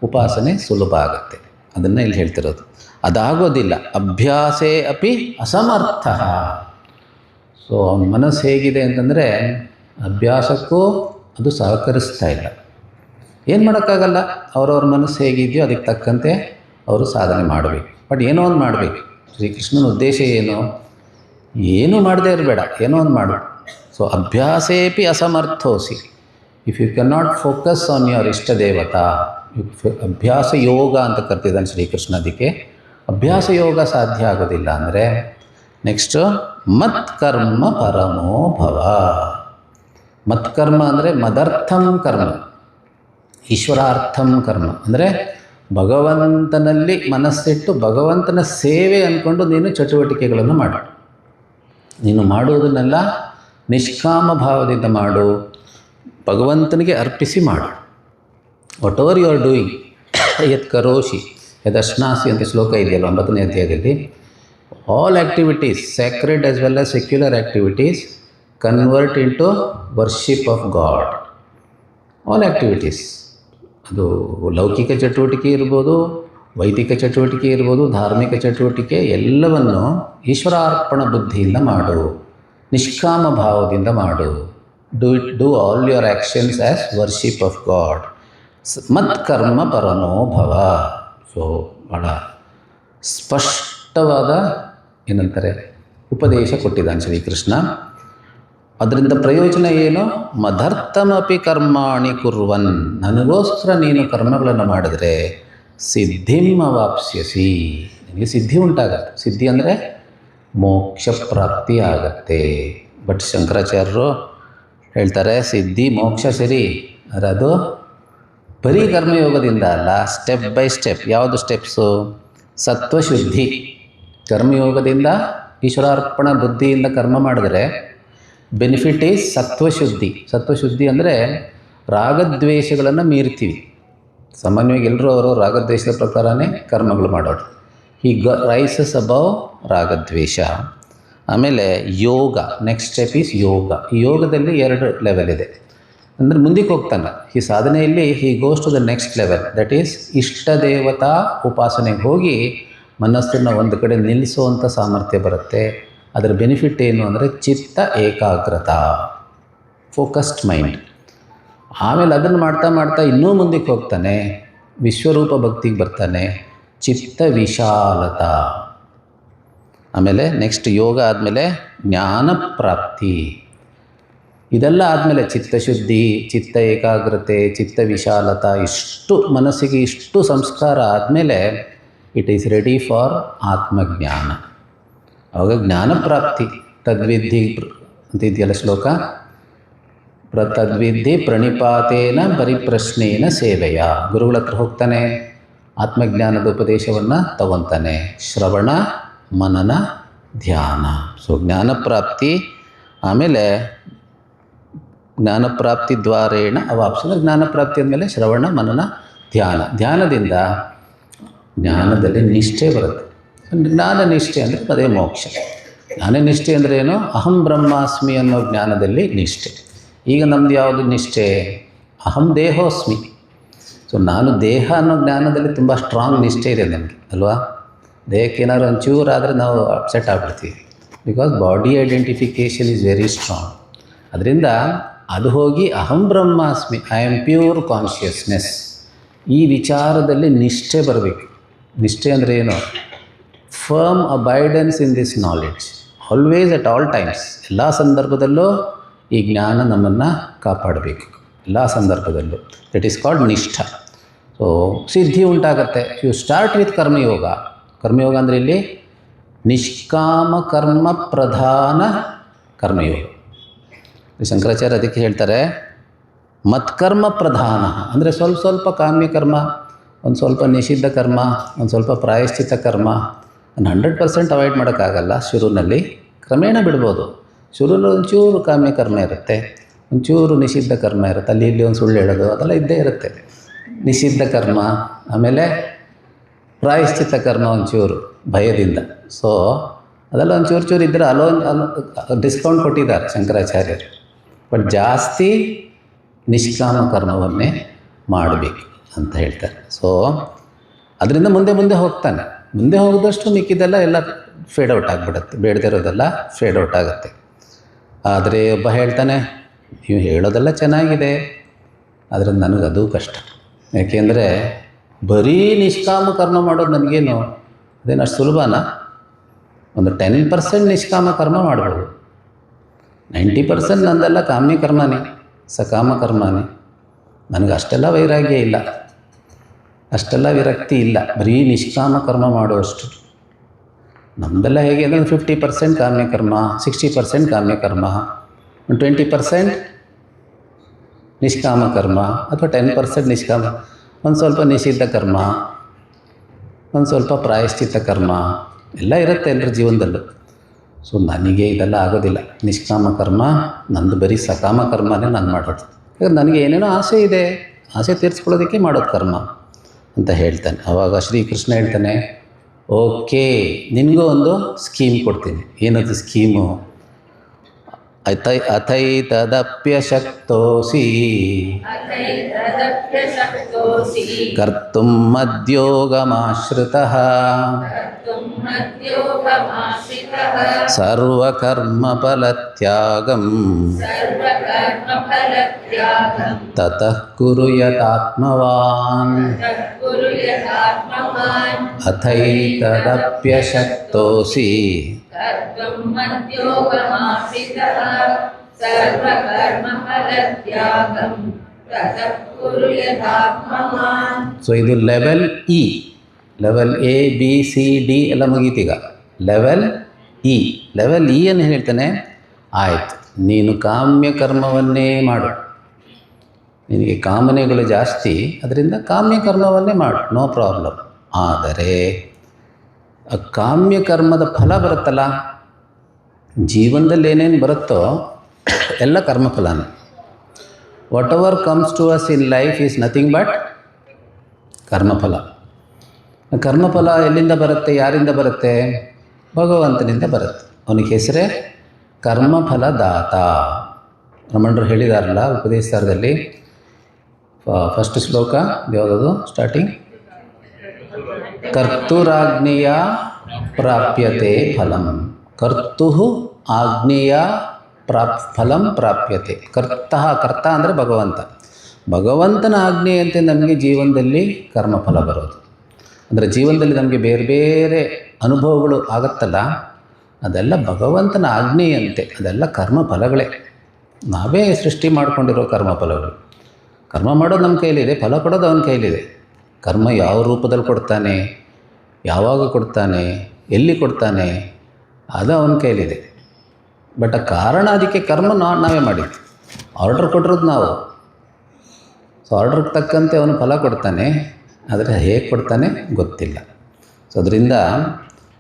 ಉಪಾಸನೆ ಸುಲಭ ಆಗುತ್ತೆ. ಅದನ್ನು ಇಲ್ಲಿ ಹೇಳ್ತಿರೋದು. ಅದಾಗೋದಿಲ್ಲ. ಅಭ್ಯಾಸೇ ಅಪಿ ಅಸಮರ್ಥ. ಸೊ ಅವನ ಮನಸ್ಸು ಹೇಗಿದೆ ಅಂತಂದರೆ ಅಭ್ಯಾಸಕ್ಕೂ ಅದು ಸಹಕರಿಸ್ತಾ ಇಲ್ಲ. ಏನು ಮಾಡೋಕ್ಕಾಗಲ್ಲ. ಅವರವ್ರ ಮನಸ್ಸು ಹೇಗಿದೆಯೋ ಅದಕ್ಕೆ ತಕ್ಕಂತೆ ಅವರು ಸಾಧನೆ ಮಾಡಬೇಕು. ಬಟ್ ಏನೋ ಒಂದು ಮಾಡಬೇಕು. ಶ್ರೀಕೃಷ್ಣನ ಉದ್ದೇಶ ಏನು ಮಾಡದೇ ಇರಬೇಡ, ಏನೋ ಒಂದು ಮಾಡು. ಸೊ ಅಭ್ಯಾಸೇಪಿ ಅಸಮರ್ಥೋಸಿ. If you can not focus on your ಇಷ್ಟ ದೇವತಾ, ಅಭ್ಯಾಸ ಯೋಗ ಅಂತ ಕರ್ತಿದ್ದಾನೆ ಶ್ರೀಕೃಷ್ಣ. ಅದಕ್ಕೆ ಅಭ್ಯಾಸ ಯೋಗ ಸಾಧ್ಯ ಆಗೋದಿಲ್ಲ ಅಂದರೆ ನೆಕ್ಸ್ಟು ಮತ್ಕರ್ಮ ಪರಮೋ ಭವ. ಮತ್ಕರ್ಮ ಅಂದರೆ ಮದರ್ಥಂ ಕರ್ಮ, ಈಶ್ವರಾರ್ಥಂ ಕರ್ಮ. ಅಂದರೆ ಭಗವಂತನಲ್ಲಿ ಮನಸ್ಸಿಟ್ಟು ಭಗವಂತನ ಸೇವೆ ಅಂದ್ಕೊಂಡು ನೀನು ಚಟುವಟಿಕೆಗಳನ್ನು ಮಾಡು. ನೀನು ಮಾಡುವುದನ್ನೆಲ್ಲ ನಿಷ್ಕಾಮ ಭಾವದಿಂದ ಮಾಡು, ಭಗವಂತನಿಗೆ ಅರ್ಪಿಸಿ ಮಾಡು. Whatever you are doing ಯತ್ ಕರೋಷಿ ಯದಶ್ನಾಸಿ ಅಂತ ಶ್ಲೋಕ ಇದೆಯಲ್ಲ 9ನೇ ಅಧ್ಯಾಯದಲ್ಲಿ. All activities, sacred as well as secular activities, convert into worship of God. All activities, ಅದು ಲೌಕಿಕ ಚಟುವಟಿಕೆ ಇರ್ಬೋದು, ವೈದಿಕ ಚಟುವಟಿಕೆ ಇರ್ಬೋದು, ಧಾರ್ಮಿಕ ಚಟುವಟಿಕೆ ಎಲ್ಲವನ್ನು ಈಶ್ವರಾರ್ಪಣ ಬುದ್ಧಿಯಿಂದ ಮಾಡು, ನಿಷ್ಕಾಮ ಭಾವದಿಂದ ಮಾಡು. Do all your actions as worship of God. ಮತ್ಕರ್ಮ ಪರನೋ ಭವ. ಸೊ ಭಾಳ ಸ್ಪಷ್ಟವಾದ ಏನಂತಾರೆ ಉಪದೇಶ ಕೊಟ್ಟಿದ್ದಾನೆ ಶ್ರೀಕೃಷ್ಣ. ಅದರಿಂದ ಪ್ರಯೋಜನ ಏನು? ಮದರ್ಥಮಪಿ ಕರ್ಮಾಣಿ ಕುರ್ವನ್, ನನಗೋಸ್ಕರ ನೀನು ಕರ್ಮಗಳನ್ನು ಮಾಡಿದ್ರೆ ಸಿದ್ಧಿಂ ಅವಾಪ್ಸ್ಯಸಿ, ನಿನಗೆ ಸಿದ್ಧಿ ಉಂಟಾಗತ್ತೆ. ಸಿದ್ಧಿ ಅಂದರೆ ಮೋಕ್ಷ ಪ್ರಾಪ್ತಿ ಆಗತ್ತೆ. ಬಟ್ ಶಂಕರಾಚಾರ್ಯರು ಹೇಳ್ತಾರೆ ಸಿದ್ಧಿ ಮೋಕ್ಷ ಸರಿ, ಅದು ಬರೀ ಕರ್ಮಯೋಗದಿಂದ ಅಲ್ಲ, ಸ್ಟೆಪ್ ಬೈ ಸ್ಟೆಪ್. ಯಾವುದು ಸ್ಟೆಪ್ಸು? ಸತ್ವಶುದ್ಧಿ. ಕರ್ಮಯೋಗದಿಂದ ಈಶ್ವರಾರ್ಪಣ ಬುದ್ಧಿಯಿಂದ ಕರ್ಮ ಮಾಡಿದ್ರೆ ಬೆನಿಫಿಟ್ ಈಸ್ ಸತ್ವಶುದ್ಧಿ. ಸತ್ವಶುದ್ಧಿ ಅಂದರೆ ರಾಗದ್ವೇಷಗಳನ್ನು ಮೀರ್ತೀವಿ. ಸಾಮಾನ್ಯವಾಗಿ ಎಲ್ಲರೂ ಅವರು ರಾಗದ್ವೇಷದ ಪ್ರಕಾರನೇ ಕರ್ಮಗಳು ಮಾಡೋದು. ಈ ರೈಸಸ್ ಅಬೌವ್ ರಾಗದ್ವೇಷ. ಆಮೇಲೆ ಯೋಗ, ನೆಕ್ಸ್ಟ್ ಸ್ಟೆಪ್ ಈಸ್ ಯೋಗ. ಈ ಯೋಗದಲ್ಲಿ 2 ಲೆವೆಲ್ ಇದೆ. ಅಂದರೆ ಮುಂದಕ್ಕೆ ಹೋಗ್ತಾನೆ ಈ ಸಾಧನೆಯಲ್ಲಿ. He goes to the next level, that is ಇಷ್ಟ ದೇವತಾ ಉಪಾಸನೆಗೆ ಹೋಗಿ ಮನಸ್ಸನ್ನು ಒಂದು ಕಡೆ ನಿಲ್ಲಿಸುವಂಥ ಸಾಮರ್ಥ್ಯ ಬರುತ್ತೆ. ಅದರ ಬೆನಿಫಿಟ್ ಏನು ಅಂದರೆ ಚಿತ್ತ ಏಕಾಗ್ರತಾ, ಫೋಕಸ್ಡ್ ಮೈಂಡ್. ಆಮೇಲೆ ಅದನ್ನು ಮಾಡ್ತಾ ಮಾಡ್ತಾ ಇನ್ನೂ ಮುಂದಕ್ಕೆ ಹೋಗ್ತಾನೆ, ವಿಶ್ವರೂಪ ಭಕ್ತಿಗೆ ಬರ್ತಾನೆ, ಚಿತ್ತ ವಿಶಾಲತಾ. ಆಮೇಲೆ ನೆಕ್ಸ್ಟ್ ಯೋಗ ಆದಮೇಲೆ ಜ್ಞಾನ ಪ್ರಾಪ್ತಿ. ಇದೆಲ್ಲ ಆದಮೇಲೆ ಚಿತ್ತಶುದ್ಧಿ, ಚಿತ್ತ ಏಕಾಗ್ರತೆ, ಚಿತ್ತ ವಿಶಾಲತಾ, ಇಷ್ಟು ಮನಸ್ಸಿಗೆ ಇಷ್ಟು ಸಂಸ್ಕಾರ ಆದಮೇಲೆ ಇಟ್ ಈಸ್ ರೆಡಿ ಫಾರ್ ಆತ್ಮಜ್ಞಾನ. ಆವಾಗ ಜ್ಞಾನ ಪ್ರಾಪ್ತಿ. ತದ್ವಿಧಿ ಅಂತಿದೆಯಲ್ಲ ಶ್ಲೋಕ, ತದ್ವಿಧಿ ಪ್ರಣಿಪಾತೇನ ಪರಿಪ್ರಶ್ನೇನ ಸೇವೆಯ. ಗುರುಗಳ ಹತ್ರ ಹೋಗ್ತಾನೆ, ಆತ್ಮಜ್ಞಾನದ ಉಪದೇಶವನ್ನು ತಗೊತಾನೆ. ಶ್ರವಣ, ಮನನ, ಧ್ಯಾನ. ಸೊ ಜ್ಞಾನಪ್ರಾಪ್ತಿ. ಆಮೇಲೆ ಜ್ಞಾನಪ್ರಾಪ್ತಿ ದ್ವಾರೇಣ ಅವಾಪ್ಸ. ಅಂದರೆ ಜ್ಞಾನಪ್ರಾಪ್ತಿ ಅಂದಮೇಲೆ ಶ್ರವಣ, ಮನನ, ಧ್ಯಾನ. ಧ್ಯಾನದಿಂದ ಜ್ಞಾನದಲ್ಲಿ ನಿಷ್ಠೆ ಬರುತ್ತೆ. ಜ್ಞಾನ ನಿಷ್ಠೆ ಅಂದರೆ ಅದೇ ಮೋಕ್ಷ. ಜ್ಞಾನ ನಿಷ್ಠೆ ಅಂದರೆ ಏನು? ಅಹಂ ಬ್ರಹ್ಮಾಸ್ಮಿ ಅನ್ನೋ ಜ್ಞಾನದಲ್ಲಿ ನಿಷ್ಠೆ. ಈಗ ನಮ್ಮದು ಯಾವುದು ನಿಷ್ಠೆ? ಅಹಂ ದೇಹೋಸ್ಮಿ. ಸೊ ನಾನು ದೇಹ ಅನ್ನೋ ಜ್ಞಾನದಲ್ಲಿ ತುಂಬ ಸ್ಟ್ರಾಂಗ್ ನಿಷ್ಠೆ ಇದೆ ನಮಗೆ ಅಲ್ವಾ. ದೇಹಕ್ಕೆ ಏನಾದ್ರು ಒಂಚೂರು ಆದರೆ ನಾವು ಅಪ್ಸೆಟ್ ಆಗಿಬಿಡ್ತೀವಿ. Because body identification is very strong. ಅದರಿಂದ ಅದು ಹೋಗಿ ಅಹಂ ಬ್ರಹ್ಮಾಸ್ಮಿ, ಐ ಆಮ್ ಪ್ಯೂರ್ ಕಾನ್ಷಿಯಸ್ನೆಸ್, ಈ ವಿಚಾರದಲ್ಲಿ ನಿಷ್ಠೆ ಬರಬೇಕು. ನಿಷ್ಠೆ ಅಂದರೆ ಏನು? Firm abidance in this knowledge, always at all times. ಎಲ್ಲ ಸಂದರ್ಭದಲ್ಲೂ ಈ ಜ್ಞಾನ ನಮ್ಮನ್ನು ಕಾಪಾಡಬೇಕು, ಎಲ್ಲ ಸಂದರ್ಭದಲ್ಲೂ. That is called nishtha. So ಸಿದ್ಧಿ ಉಂಟಾಗತ್ತೆ. You start with karmayoga. ಕರ್ಮಯೋಗ ಅಂದರೆ ಇಲ್ಲಿ ನಿಷ್ಕಾಮ ಕರ್ಮ ಪ್ರಧಾನ ಕರ್ಮಯೋಗ. ಶಂಕರಾಚಾರ್ಯ ಅದಕ್ಕೆ ಹೇಳ್ತಾರೆ ಮತ್ಕರ್ಮ ಪ್ರಧಾನ ಅಂದರೆ ಸ್ವಲ್ಪ ಸ್ವಲ್ಪ ಕಾಮ್ಯ ಕರ್ಮ, ಒಂದು ಸ್ವಲ್ಪ ನಿಷಿದ್ಧ ಕರ್ಮ, ಒಂದು ಸ್ವಲ್ಪ ಪ್ರಾಯಶ್ಚಿತ್ತ ಕರ್ಮ. 100% ಅವಾಯ್ಡ್ ಮಾಡೋಕ್ಕಾಗಲ್ಲ ಶುರುವಿನಲ್ಲಿ, ಕ್ರಮೇಣ ಬಿಡ್ಬೋದು. ಶುರುವಿನಲ್ಲಿ ಒಂಚೂರು ಕಾಮ್ಯ ಕರ್ಮ ಇರುತ್ತೆ, ಒಂಚೂರು ನಿಷಿದ್ಧ ಕರ್ಮ ಇರುತ್ತೆ, ಅಲ್ಲಿ ಇಲ್ಲಿ ಒಂದು ಸುಳ್ಳು ಹೇಳೋದು ಅದೆಲ್ಲ ಇದ್ದೇ ಇರುತ್ತೆ, ನಿಷಿದ್ಧ ಕರ್ಮ. ಆಮೇಲೆ ಪ್ರಾಯಶ್ಚಿತ್ತ ಕರ್ಮ ಒಂಚೂರು ಭಯದಿಂದ. ಸೊ ಅದೆಲ್ಲ ಒಂಚೂರು ಚೂರು ಇದ್ದರೆ ಡಿಸ್ಕೌಂಟ್ ಕೊಟ್ಟಿದ್ದಾರೆ ಶಂಕರಾಚಾರ್ಯರು. ಬಟ್ ಜಾಸ್ತಿ ನಿಷ್ಕಾಮ ಕರ್ಮವನ್ನೇ ಮಾಡಬೇಕು ಅಂತ ಹೇಳ್ತಾರೆ. ಸೊ ಅದರಿಂದ ಮುಂದೆ ಮುಂದೆ ಹೋಗ್ತಾನೆ. ಮುಂದೆ ಹೋಗಿದಷ್ಟು ಮಿಕ್ಕಿದೆಲ್ಲ ಎಲ್ಲ ಫೇಡ್ ಔಟ್ ಆಗಿಬಿಡುತ್ತೆ, ಬೇಡದಿರೋದೆಲ್ಲ ಫೇಡ್ ಔಟ್ ಆಗುತ್ತೆ. ಆದರೆ ಒಬ್ಬ ಹೇಳ್ತಾನೆ, ನೀವು ಹೇಳೋದೆಲ್ಲ ಚೆನ್ನಾಗಿದೆ, ಆದರೆ ನನಗದು ಕಷ್ಟ. ಯಾಕೆಂದರೆ ಬರೀ ನಿಷ್ಕಾಮ ಕರ್ಮ ಮಾಡೋದು ನನಗೇನು ಅದೇನು ಅಷ್ಟು ಸುಲಭನಾ? ಒಂದು 10% ನಿಷ್ಕಾಮ ಕರ್ಮ ಮಾಡ್ಬೋದು. 90% ನಂದೆಲ್ಲ ಕಾಮ್ಯ ಕರ್ಮನೇ, ಸಕಾಮ ಕರ್ಮನೇ. ನನಗೆ ಅಷ್ಟೆಲ್ಲ ವೈರಾಗ್ಯ ಇಲ್ಲ, ಅಷ್ಟೆಲ್ಲ ವಿರಕ್ತಿ ಇಲ್ಲ, ಬರೀ ನಿಷ್ಕಾಮ ಕರ್ಮ ಮಾಡುವಷ್ಟು. ನಮ್ಮದೆಲ್ಲ ಹೇಗೆ ಅಂದರೆ 50% ಕಾಮ್ಯ ಕರ್ಮ, 60% ಕಾಮ್ಯ ಕರ್ಮ, 20% ನಿಷ್ಕಾಮ ಕರ್ಮ, ಅಥವಾ 10% ನಿಷ್ಕಾಮ, ಒಂದು ಸ್ವಲ್ಪ ನಿಷಿದ್ಧ ಕರ್ಮ, ಒಂದು ಸ್ವಲ್ಪ ಪ್ರಾಯಶ್ಚಿತ್ತ ಕರ್ಮ ಎಲ್ಲ ಇರುತ್ತೆ ಎಲ್ಲರ ಜೀವನದಲ್ಲೂ. ಸೊ ನನಗೆ ಇದೆಲ್ಲ ಆಗೋದಿಲ್ಲ. ನಿಷ್ಕಾಮ ಕರ್ಮ ನಂದು ಬರೀ ಸಕಾಮ ಕರ್ಮನೇ ನಾನು ಮಾಡೋದು. ಯಾಕಂದ್ರೆ ನನಗೆ ಏನೇನೋ ಆಸೆ ಇದೆ, ಆಸೆ ತೀರಿಸ್ಕೊಳ್ಳೋದಕ್ಕೆ ಮಾಡೋದು ಕರ್ಮ ಅಂತ ಹೇಳ್ತಾನೆ. ಆವಾಗ ಶ್ರೀಕೃಷ್ಣ ಹೇಳ್ತಾನೆ, ಓಕೆ ನಿನಗೂ ಒಂದು ಸ್ಕೀಮ್ ಕೊಡ್ತೀನಿ. ಏನದು ಸ್ಕೀಮು? ಅಥೈತದಪ್ಯಶಕ್ತೋಸಿ अथैतदप्यशक्तोऽसि ಕರ್ತುಂ ಮದ್ಯೋಗಮಾಶ್ರಿತಃ कर्तुं मद्योगमाश्रितः ಸರ್ವಕರ್ಮಫಲತ್ಯಾಗಂ सर्वकर्मफलत्यागं ತತಃ ಕುರು ಯತಾತ್ಮವಾನ್ तत्कुरु यथात्मवान् ಅಥೈತದಪ್ಯಶಕ್ತೋಸಿ कर्तुं मद्योगमाश्रितः सर्वकर्मफलत्यागं ततः कुरु यथात्मवान्. ಸೊ ಇದು level E. Level A B C D ಎಲ್ಲ ಮುಗೀತೀಗ. Level E. ಲೆವೆಲ್ ಇ ಅನ್ನು ಹೇಳ್ತಾನೆ, ಆಯಿತು ನೀನು ಕಾಮ್ಯ ಕರ್ಮವನ್ನೇ ಮಾಡು, ನಿನಗೆ ಕಾಮನೆಗಳು ಜಾಸ್ತಿ, ಅದರಿಂದ ಕಾಮ್ಯ ಕರ್ಮವನ್ನೇ ಮಾಡು, ನೋ ಪ್ರಾಬ್ಲಮ್. ಆದರೆ ಆ ಕಾಮ್ಯ ಕರ್ಮದ ಫಲ ಬರುತ್ತಲ್ಲ, ಜೀವನದಲ್ಲಿ ಏನೇನು ಬರುತ್ತೋ ಎಲ್ಲ ಕರ್ಮಫಲನೇ. Whatever comes to us in life is nothing but karmaphala. ಕರ್ಮಫಲ ಎಲ್ಲಿಂದ ಬರುತ್ತೆ, ಯಾರಿಂದ ಬರುತ್ತೆ? ಭಗವಂತನಿಂದ ಬರುತ್ತೆ. ಅವನಿಗೆ ಹೆಸರೇ ಕರ್ಮಫಲದಾತ. ರಮಣರು ಹೇಳಿದಾರಲ್ಲ ಉಪದೇಶದಲ್ಲಿ, ಫಸ್ಟ್ ಶ್ಲೋಕ ಯಾವುದದು ಸ್ಟಾರ್ಟಿಂಗ್? ಕರ್ತುರಾಜ್ಞೆಯ ಪ್ರಾಪ್ಯತೆ ಫಲಂ. ಕರ್ತು ಆಜ್ಞೆಯ ಫಲಂ ಪ್ರಾಪ್ಯತೆ. ಕರ್ತ ಅಂದರೆ ಭಗವಂತ. ಭಗವಂತನ ಆಜ್ಞೆಯಂತೆ ನಮಗೆ ಜೀವನದಲ್ಲಿ ಕರ್ಮಫಲ ಬರೋದು. ಅಂದರೆ ಜೀವನದಲ್ಲಿ ನಮಗೆ ಬೇರೆ ಬೇರೆ ಅನುಭವಗಳು ಆಗುತ್ತಲ್ಲ, ಅದೆಲ್ಲ ಭಗವಂತನ ಆಜ್ಞೆಯಂತೆ, ಅದೆಲ್ಲ ಕರ್ಮಫಲಗಳೇ. ನಾವೇ ಸೃಷ್ಟಿ ಮಾಡಿಕೊಂಡಿರೋ ಕರ್ಮಫಲಗಳು. ಕರ್ಮ ಮಾಡೋದು ನಮ್ಮ ಕೈಲಿದೆ, ಫಲ ಕೊಡೋದು ಅವನ ಕೈಲಿದೆ. ಕರ್ಮ ಯಾವ ರೂಪದಲ್ಲಿ ಕೊಡ್ತಾನೆ, ಯಾವಾಗ ಕೊಡ್ತಾನೆ, ಎಲ್ಲಿ ಕೊಡ್ತಾನೆ, ಅದು ಅವನ ಕೈಲಿದೆ. ಬಟ್ ಆ ಕಾರಣ ಅದಕ್ಕೆ ಕರ್ಮ ನಾವೇ ಮಾಡಿದ್ದು. ಆರ್ಡ್ರ್ ಕೊಟ್ಟಿರೋದು ನಾವು. ಸೊ ಆರ್ಡ್ರಿಗೆ ತಕ್ಕಂತೆ ಅವನು ಫಲ ಕೊಡ್ತಾನೆ, ಆದರೆ ಹೇಗೆ ಕೊಡ್ತಾನೆ ಗೊತ್ತಿಲ್ಲ. ಸೊ ಅದರಿಂದ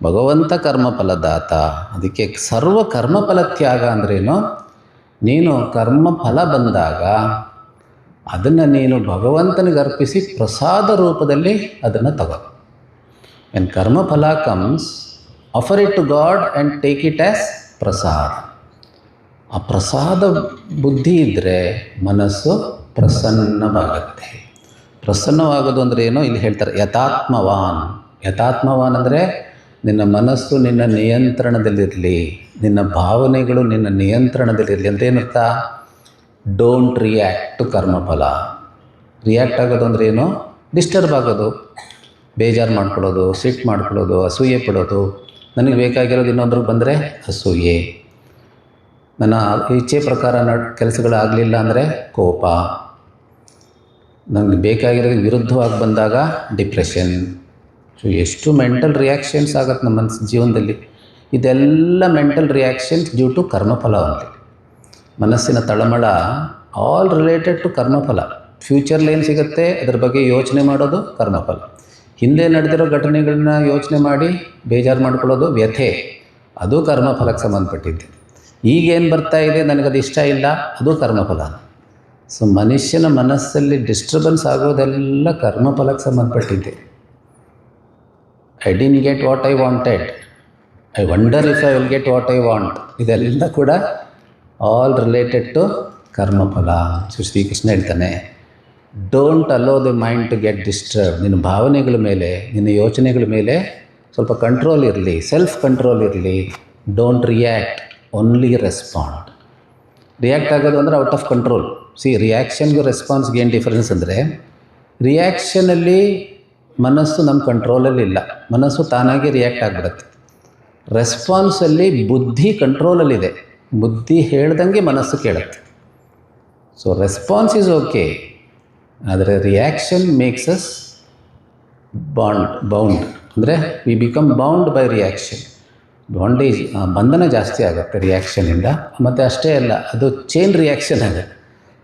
ಭಗವಂತ ಕರ್ಮಫಲದಾತ. ಅದಕ್ಕೆ ಸರ್ವ ಕರ್ಮಫಲ ತ್ಯಾಗ ಅಂದ್ರೇನು? ನೀನು ಕರ್ಮಫಲ ಬಂದಾಗ ಅದನ್ನು ನೀನು ಭಗವಂತನಿಗೆ ಅರ್ಪಿಸಿ ಪ್ರಸಾದ ರೂಪದಲ್ಲಿ ಅದನ್ನು ತಗೋ. When karmaphala comes, offer it to God and take it as prasada. ಆ ಪ್ರಸಾದ ಬುದ್ಧಿ ಇದ್ದರೆ ಮನಸ್ಸು ಪ್ರಸನ್ನವಾಗುತ್ತೆ. ಪ್ರಸನ್ನವಾಗೋದು ಅಂದರೆ ಏನೋ ಇಲ್ಲಿ ಹೇಳ್ತಾರೆ, ಯಥಾತ್ಮವಾನ್. ಯಥಾತ್ಮವಾನ್ ಅಂದರೆ ನಿನ್ನ ಮನಸ್ಸು ನಿನ್ನ ನಿಯಂತ್ರಣದಲ್ಲಿರಲಿ, ನಿನ್ನ ಭಾವನೆಗಳು ನಿನ್ನ ನಿಯಂತ್ರಣದಲ್ಲಿರಲಿ. ಅಂತ ಏನರ್ಥ? Don't react to karmaphala. React ಆಗೋದು ಅಂದರೆ ಏನು? ಡಿಸ್ಟರ್ಬ್ ಆಗೋದು, ಬೇಜಾರು ಮಾಡ್ಕೊಳ್ಳೋದು, ಸಿಟ್ಟು ಮಾಡ್ಕೊಳ್ಳೋದು, ಅಸೂಯೆ ಪಡೋದು. ನನಗೆ ಬೇಕಾಗಿರೋದು ಇನ್ನೊಂದ್ರಿಗೆ ಬಂದರೆ ಅಸೂಯೆ, ನನ್ನ ಇಚ್ಛೆ ಪ್ರಕಾರ ಕೆಲಸಗಳಾಗಲಿಲ್ಲ ಅಂದರೆ ಕೋಪ, ನನಗೆ ಬೇಕಾಗಿರೋದು ವಿರುದ್ಧವಾಗಿ ಬಂದಾಗ ಡಿಪ್ರೆಷನ್. ಸೊ ಎಷ್ಟು ಮೆಂಟಲ್ ರಿಯಾಕ್ಷನ್ಸ್ ಆಗುತ್ತೆ ನಮ್ಮ ಜೀವನದಲ್ಲಿ. ಇದೆಲ್ಲ ಮೆಂಟಲ್ ರಿಯಾಕ್ಷನ್ಸ್ ಡ್ಯೂ ಟು ಕರ್ಮಫಲ ಅಂತ. ಮನಸ್ಸಿನ ತಳಮಳ ಆಲ್ ರಿಲೇಟೆಡ್ ಟು ಕರ್ಮಫಲ. ಫ್ಯೂಚರ್ಲಿ ಏನು ಸಿಗುತ್ತೆ ಅದ್ರ ಬಗ್ಗೆ ಯೋಚನೆ ಮಾಡೋದು ಕರ್ಮಫಲ. ಹಿಂದೆ ನಡೆದಿರೋ ಘಟನೆಗಳನ್ನ ಯೋಚನೆ ಮಾಡಿ ಬೇಜಾರು ಮಾಡ್ಕೊಳ್ಳೋದು ವ್ಯಥೆ, ಅದು ಕರ್ಮಫಲಕ್ಕೆ ಸಂಬಂಧಪಟ್ಟಿದ್ದೆ. ಈಗೇನು ಬರ್ತಾ ಇದೆ ನನಗದು ಇಷ್ಟ ಇಲ್ಲ, ಅದು ಕರ್ಮಫಲ. ಸೊ ಮನುಷ್ಯನ ಮನಸ್ಸಲ್ಲಿ ಡಿಸ್ಟರ್ಬೆನ್ಸ್ ಆಗೋದೆಲ್ಲ ಕರ್ಮಫಲಕ್ಕೆ ಸಂಬಂಧಪಟ್ಟಿದ್ದೆ. I didn't get what I wanted, I wonder if I will get what I want. ಇದೆಲ್ಲ ಕೂಡ all related to karmaphala. So Shrikrishna ಹೇಳ್ತಾನೆ, don't allow the mind to get disturb. ನಿನ್ನ ಭಾವನೆಗಳ ಮೇಲೆ, ನಿನ್ನ ಯೋಚನೆಗಳ ಮೇಲೆ ಸ್ವಲ್ಪ ಕಂಟ್ರೋಲ್ ಇರಲಿ, ಸೆಲ್ಫ್ ಕಂಟ್ರೋಲ್ ಇರಲಿ. Don't react, only respond. React ಆಗೋದು ಅಂದರೆ ಔಟ್ ಆಫ್ ಕಂಟ್ರೋಲ್. ರಿಯಾಕ್ಷನ್ಗೂ ರೆಸ್ಪಾನ್ಸ್ಗೆ ಏನು ಡಿಫರೆನ್ಸ್ ಅಂದರೆ, ರಿಯಾಕ್ಷನಲ್ಲಿ ಮನಸ್ಸು ನಮ್ಮ ಕಂಟ್ರೋಲಲ್ಲಿಲ್ಲ, ಮನಸ್ಸು ತಾನಾಗಿ ರಿಯಾಕ್ಟ್ ಆಗಿಬಿಡುತ್ತೆ. ರೆಸ್ಪಾನ್ಸಲ್ಲಿ ಬುದ್ಧಿ ಕಂಟ್ರೋಲಲ್ಲಿದೆ, ಬುದ್ಧಿ ಹೇಳ್ದಂಗೆ ಮನಸ್ಸು ಕೇಳುತ್ತೆ. ಸೊ ರೆಸ್ಪಾನ್ಸ್ ಈಸ್ ಓಕೆ, ಆದರೆ ರಿಯಾಕ್ಷನ್ ಮೇಕ್ಸ್ ಅಸ್ ಬೌಂಡ್. ಅಂದರೆ we become bound by reaction. Bondage, ಬಂಧನ ಜಾಸ್ತಿ ಆಗುತ್ತೆ ರಿಯಾಕ್ಷನಿಂದ. ಮತ್ತು ಅಷ್ಟೇ ಅಲ್ಲ, ಅದು ಚೈನ್ ರಿಯಾಕ್ಷನ್ ಆಗುತ್ತೆ.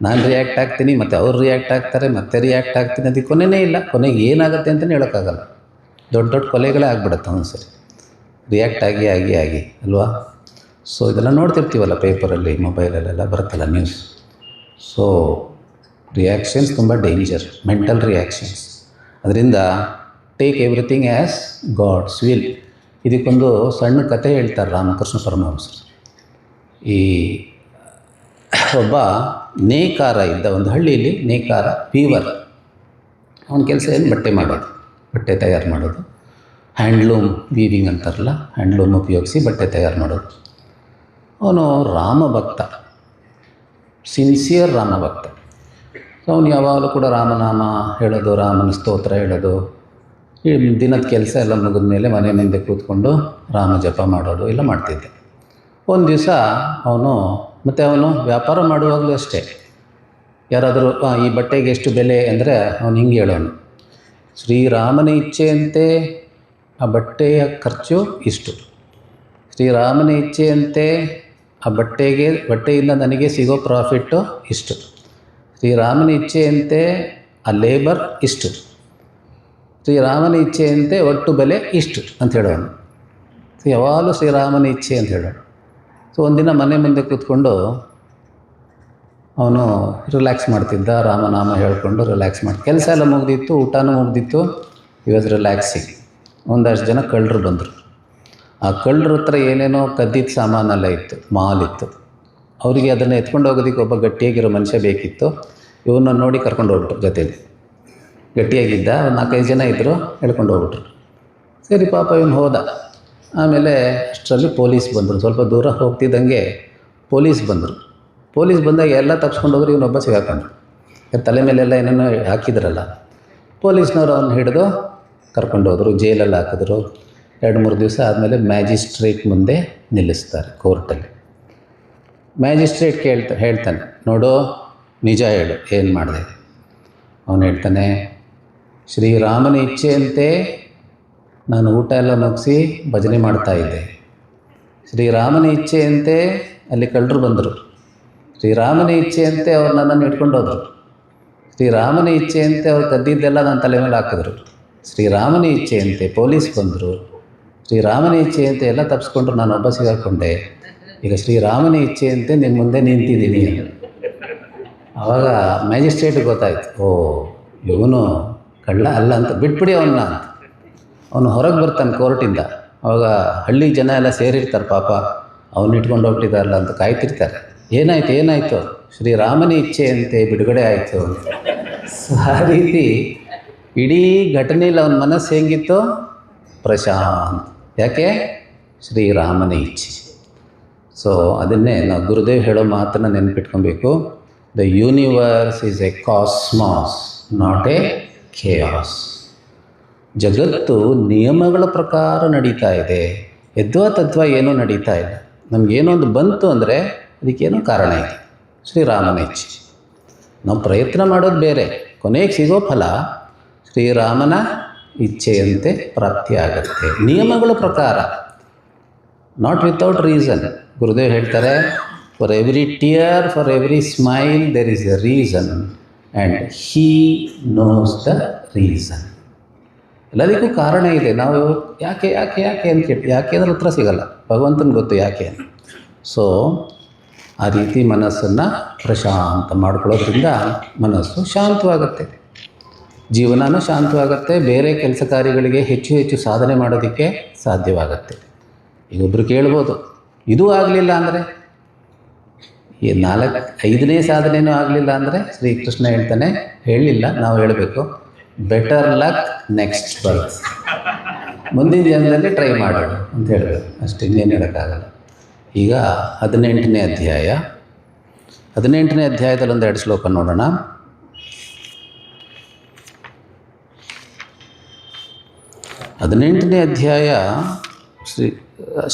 ನಾನು ರಿಯಾಕ್ಟ್ ಆಗ್ತೀನಿ, ಮತ್ತು ಅವ್ರು ರಿಯಾಕ್ಟ್ ಆಗ್ತಾರೆ, ಮತ್ತೆ ರಿಯಾಕ್ಟ್ ಆಗ್ತೀನಿ, ಅದಕ್ಕೆ ಕೊನೆಯೇ ಇಲ್ಲ. ಕೊನೆಗೆ ಏನಾಗುತ್ತೆ ಅಂತಲೇ ಹೇಳೋಕ್ಕಾಗಲ್ಲ. ದೊಡ್ಡ ದೊಡ್ಡ ಕೊಲೆಗಳೇ ಆಗಿಬಿಡುತ್ತೆ ಒಂದು ಸರಿ, ರಿಯಾಕ್ಟ್ ಆಗಿ ಆಗಿ ಆಗಿ ಅಲ್ವಾ. ಸೊ ಇದೆಲ್ಲ ನೋಡ್ತಿರ್ತೀವಲ್ಲ ಪೇಪರಲ್ಲಿ, ಮೊಬೈಲಲ್ಲೆಲ್ಲ ಬರುತ್ತಲ್ಲ ನ್ಯೂಸ್. ಸೊ ರಿಯಾಕ್ಷನ್ಸ್ ತುಂಬ ಡೇಂಜರ್, ಮೆಂಟಲ್ ರಿಯಾಕ್ಷನ್ಸ್. ಅದರಿಂದ take everything as God's will. ಇದಕ್ಕೊಂದು ಸಣ್ಣ ಕಥೆ ಹೇಳ್ತಾರೆ ರಾಮಕೃಷ್ಣ ಪರಮಹಂಸರು. ಈ ಒಬ್ಬ ನೇಕಾರ ಇದ್ದ ಒಂದು ಹಳ್ಳಿಯಲ್ಲಿ, ನೇಕಾರ ವೀವರ್. ಅವನ ಕೆಲಸ ಏನು, ಬಟ್ಟೆ ಮಾಡೋದು, ಬಟ್ಟೆ ತಯಾರು ಮಾಡೋದು. ಹ್ಯಾಂಡ್ಲೂಮ್ ವೀವಿಂಗ್ ಅಂತಾರಲ್ಲ, ಹ್ಯಾಂಡ್ಲೂಮ್ ಉಪಯೋಗಿಸಿ ಬಟ್ಟೆ ತಯಾರು ಮಾಡೋದು. ಅವನು ರಾಮಭಕ್ತ, ಸಿನ್ಸಿಯರ್ ರಾಮಭಕ್ತ. ಸೊ ಅವನು ಯಾವಾಗಲೂ ಕೂಡ ರಾಮನಾಮ ಹೇಳೋದು, ರಾಮನ ಸ್ತೋತ್ರ ಹೇಳೋದು, ಈ ದಿನದ ಕೆಲಸ ಎಲ್ಲ ಮುಗಿದ ಮೇಲೆ ಮನೆ ಮುಂದೆ ಕೂತ್ಕೊಂಡು ರಾಮ ಜಪ ಮಾಡೋದು ಎಲ್ಲ ಮಾಡ್ತಿದ್ದೆ. ಒಂದು ದಿವಸ ಅವನು ವ್ಯಾಪಾರ ಮಾಡುವಾಗಲೂ ಅಷ್ಟೇ, ಯಾರಾದರೂ ಈ ಬಟ್ಟೆಗೆ ಎಷ್ಟು ಬೆಲೆ ಅಂದರೆ ಅವನು ಹಿಂಗೆ ಹೇಳೋನು, ಶ್ರೀರಾಮನ ಇಚ್ಛೆಯಂತೆ ಆ ಬಟ್ಟೆಯ ಖರ್ಚು ಇಷ್ಟು, ಶ್ರೀರಾಮನ ಇಚ್ಛೆಯಂತೆ ಆ ಬಟ್ಟೆಯಿಂದ ನನಗೆ ಸಿಗೋ ಪ್ರಾಫಿಟ್ಟು ಇಷ್ಟು, ಶ್ರೀರಾಮನ ಇಚ್ಛೆಯಂತೆ ಆ ಲೇಬರ್ ಇಷ್ಟು, ಶ್ರೀರಾಮನ ಇಚ್ಛೆಯಂತೆ ಒಟ್ಟು ಬೆಲೆ ಇಷ್ಟು ಅಂತ ಹೇಳೋನು. ಯಾವಾಗಲೂ ಶ್ರೀರಾಮನ ಇಚ್ಛೆ ಅಂತ ಹೇಳೋನು. ಸೊ ಒಂದಿನ ಮನೆ ಮುಂದೆ ಕೂತ್ಕೊಂಡು ಅವನು ರಿಲ್ಯಾಕ್ಸ್ ಮಾಡ್ತಿದ್ದ, ರಾಮನಾಮ ಹೇಳ್ಕೊಂಡು ರಿಲ್ಯಾಕ್ಸ್ ಕೆಲಸ ಎಲ್ಲ ಮುಗ್ದಿತ್ತು, ಊಟನೂ ಮುಗ್ದಿತ್ತು, ವಾಸ್ ರಿಲ್ಯಾಕ್ಸಿಂಗ್. ಒಂದಷ್ಟು ಜನ ಕಳ್ಳರು ಬಂದರು. ಆ ಕಳ್ಳರ ಹತ್ರ ಏನೇನೋ ಕದ್ದಿದ್ದ ಸಾಮಾನೆಲ್ಲ ಇತ್ತು, ಮಾಲಿತ್ತು. ಅವರಿಗೆ ಅದನ್ನು ಎತ್ಕೊಂಡು ಹೋಗೋದಕ್ಕೆ ಒಬ್ಬ ಗಟ್ಟಿಯಾಗಿರೋ ಮನುಷ್ಯ ಬೇಕಿತ್ತು. ಇವನ್ನ ನೋಡಿ ಕರ್ಕೊಂಡು ಹೋಗ್ಬಿಟ್ರು. ಜೊತೆಯಲ್ಲಿ ಗಟ್ಟಿಯಾಗಿದ್ದ ಒಂದು 4-5 ಜನ ಇದ್ದರು, ಹೇಳ್ಕೊಂಡು ಹೋಗ್ಬಿಟ್ರು. ಸರಿ ಪಾಪ ಇವನು ಹೋದ. ಆಮೇಲೆ ಅಷ್ಟರಲ್ಲಿ ಪೊಲೀಸ್ ಬಂದರು. ಸ್ವಲ್ಪ ದೂರ ಹೋಗ್ತಿದ್ದಂಗೆ ಪೊಲೀಸ್ ಬಂದಾಗ ಎಲ್ಲ ತಪ್ಪಿಸ್ಕೊಂಡು ಹೋದ್ರೆ ಇವನೊಬ್ಬ ಸಿಗಾಕೊಂಡ್ರು. ತಲೆ ಮೇಲೆಲ್ಲ ಏನೇನೋ ಹಾಕಿದ್ರಲ್ಲ, ಪೊಲೀಸ್ನವ್ರು ಅವನ್ನ ಹಿಡಿದು ಕರ್ಕೊಂಡು ಹೋದರು, ಜೈಲಲ್ಲಿ ಹಾಕಿದ್ರು. 2-3 ದಿವಸ ಆದಮೇಲೆ ಮ್ಯಾಜಿಸ್ಟ್ರೇಟ್ ಮುಂದೆ ನಿಲ್ಲಿಸ್ತಾರೆ ಕೋರ್ಟಲ್ಲಿ. ಮ್ಯಾಜಿಸ್ಟ್ರೇಟ್ ಹೇಳ್ತಾನೆ, ನೋಡು ನಿಜ ಹೇಳು, ಏನು ಮಾಡಿದೆ? ಅವನು ಹೇಳ್ತಾನೆ, ಶ್ರೀರಾಮನ ಇಚ್ಛೆಯಂತೆ ನಾನು ಊಟ ಎಲ್ಲ ಮುಗಿಸಿ ಭಜನೆ ಮಾಡ್ತಾಯಿದ್ದೆ. ಶ್ರೀರಾಮನ ಇಚ್ಛೆಯಂತೆ ಅಲ್ಲಿ ಕಳ್ಳರು ಬಂದರು. ಶ್ರೀರಾಮನ ಇಚ್ಛೆಯಂತೆ ಅವ್ರು ನನ್ನನ್ನು ಇಟ್ಕೊಂಡು ಹೋದರು. ಶ್ರೀರಾಮನ ಇಚ್ಛೆಯಂತೆ ಅವ್ರು ಕದ್ದಿದ್ದೆಲ್ಲ ನನ್ನ ತಲೆ ಮೇಲೆ ಹಾಕಿದ್ರು. ಶ್ರೀರಾಮನ ಇಚ್ಛೆಯಂತೆ ಪೊಲೀಸ್ ಬಂದರು. ಶ್ರೀರಾಮನ ಇಚ್ಛೆಯಂತೆ ಎಲ್ಲ ತಪ್ಪಿಸ್ಕೊಂಡ್ರು, ನಾನೊಬ್ಬ ಸಿಗಾಕೊಂಡೆ. ಈಗ ಶ್ರೀರಾಮನ ಇಚ್ಛೆಯಂತೆ ನಿಮ್ಮ ಮುಂದೆ ನಿಂತಿದ್ದೀನಿ. ಆವಾಗ ಮ್ಯಾಜಿಸ್ಟ್ರೇಟ್ಗೆ ಗೊತ್ತಾಯ್ತು, ಓ ಇವನು ಕಳ್ಳ ಅಲ್ಲ ಅಂತ, ಬಿಟ್ಬಿಡಿ ಅವನ್ನ ಅಂತ. ಅವನು ಹೊರಗೆ ಬರ್ತಾನೆ ಕೋರ್ಟಿಂದ. ಆವಾಗ ಹಳ್ಳಿ ಜನ ಎಲ್ಲ ಸೇರಿರ್ತಾರೆ, ಪಾಪ ಅವನ್ನ ಇಟ್ಕೊಂಡು ಹೋಗ್ತಿದ್ದಾರಲ್ಲ ಅಂತ ಕಾಯ್ತಿರ್ತಾರೆ. ಏನಾಯಿತು? ಶ್ರೀರಾಮನ ಇಚ್ಛೆಯಂತೆ ಬಿಡುಗಡೆ ಆಯಿತು. ಸೊ ಆ ರೀತಿ ಇಡೀ ಘಟನೆಯಲ್ಲಿ ಅವನ ಮನಸ್ಸು ಹೆಂಗಿತ್ತು? ಪ್ರಶಾಂತ್. ಯಾಕೆ? ಶ್ರೀರಾಮನ ಇಚ್ಛೆ. ಸೊ ಅದನ್ನೇ ನಾವು ಗುರುದೇವ್ ಹೇಳೋ ಮಾತನ್ನು ನೆನಪಿಟ್ಕೊಬೇಕು. The universe is a cosmos, not a chaos. ಜಗತ್ತು ನಿಯಮಗಳ ಪ್ರಕಾರ ನಡೀತಾ ಇದೆ, ಯದ್ವಾ ತದ್ವಾ ಏನೂ ನಡೀತಾ ಇಲ್ಲ. ನಮಗೇನೋ ಒಂದು ಬಂತು ಅಂದರೆ ಅದಕ್ಕೇನೋ ಕಾರಣ ಇದೆ, ಶ್ರೀರಾಮನ ಇಚ್ಛೆ. ನಾವು ಪ್ರಯತ್ನ ಮಾಡೋದು ಬೇರೆ, ಕೊನೆಗೆ ಸಿಗೋ ಫಲ ಶ್ರೀರಾಮನ ಇಚ್ಛೆಯಂತೆ ಪ್ರಾಪ್ತಿಯಾಗತ್ತೆ, ನಿಯಮಗಳ ಪ್ರಕಾರ, ನಾಟ್ ವಿತೌಟ್ ರೀಸನ್. ಗುರುದೇವ್ ಹೇಳ್ತಾರೆ, for every tear, for every smile there is a reason and he knows the reason. ಎಲ್ಲದಕ್ಕೂ ಕಾರಣ ಇದೆ. ನಾವು ಯಾಕೆ ಅಂತ ಕೇಳಿ, ಯಾಕೆ ಅಂದ್ರೆ ಉತ್ತರ ಸಿಗಲ್ಲ, ಭಗವಂತನಿಗೆ ಗೊತ್ತು ಯಾಕೆ. ಸೊ ಆ ರೀತಿ ಮನಸ್ಸನ್ನು ಪ್ರಶಾಂತ ಮಾಡ್ಕೊಳ್ಳೋದ್ರಿಂದ ಮನಸ್ಸು ಶಾಂತವಾಗುತ್ತೆ, ಜೀವನನೂ ಶಾಂತವಾಗುತ್ತೆ, ಬೇರೆ ಕೆಲಸ ಕಾರ್ಯಗಳಿಗೆ ಹೆಚ್ಚು ಸಾಧನೆ ಮಾಡೋದಕ್ಕೆ ಸಾಧ್ಯವಾಗುತ್ತೆ. ಈಗ ಒಬ್ಬರು ಕೇಳ್ಬೋದು, ಇದೂ ಆಗಲಿಲ್ಲ ಅಂದರೆ, ಈ 4-5ನೇ ಸಾಧನೆಯೂ ಆಗಲಿಲ್ಲ ಅಂದರೆ ಶ್ರೀಕೃಷ್ಣ ಹೇಳ್ತಾನೆ, ಹೇಳಿಲ್ಲ, ನಾವು ಹೇಳಬೇಕು, ಬೆಟರ್ ಲಕ್ ನೆಕ್ಸ್ಟ್ ಬರ್ತ್, ಮುಂದಿನ ಜನ್ಮದಲ್ಲಿ ಟ್ರೈ ಮಾಡೋಣ ಅಂತ ಹೇಳಬೇಕು ಅಷ್ಟು, ಇನ್ನೇನು ಹೇಳೋಕ್ಕಾಗಲ್ಲ. ಈಗ 18ನೇ ಅಧ್ಯಾಯ, 18ನೇ ಅಧ್ಯಾಯದಲ್ಲಿ 2 ಶ್ಲೋಕ ನೋಡೋಣ. 18ನೇ ಅಧ್ಯಾಯ ಶ್ರೀ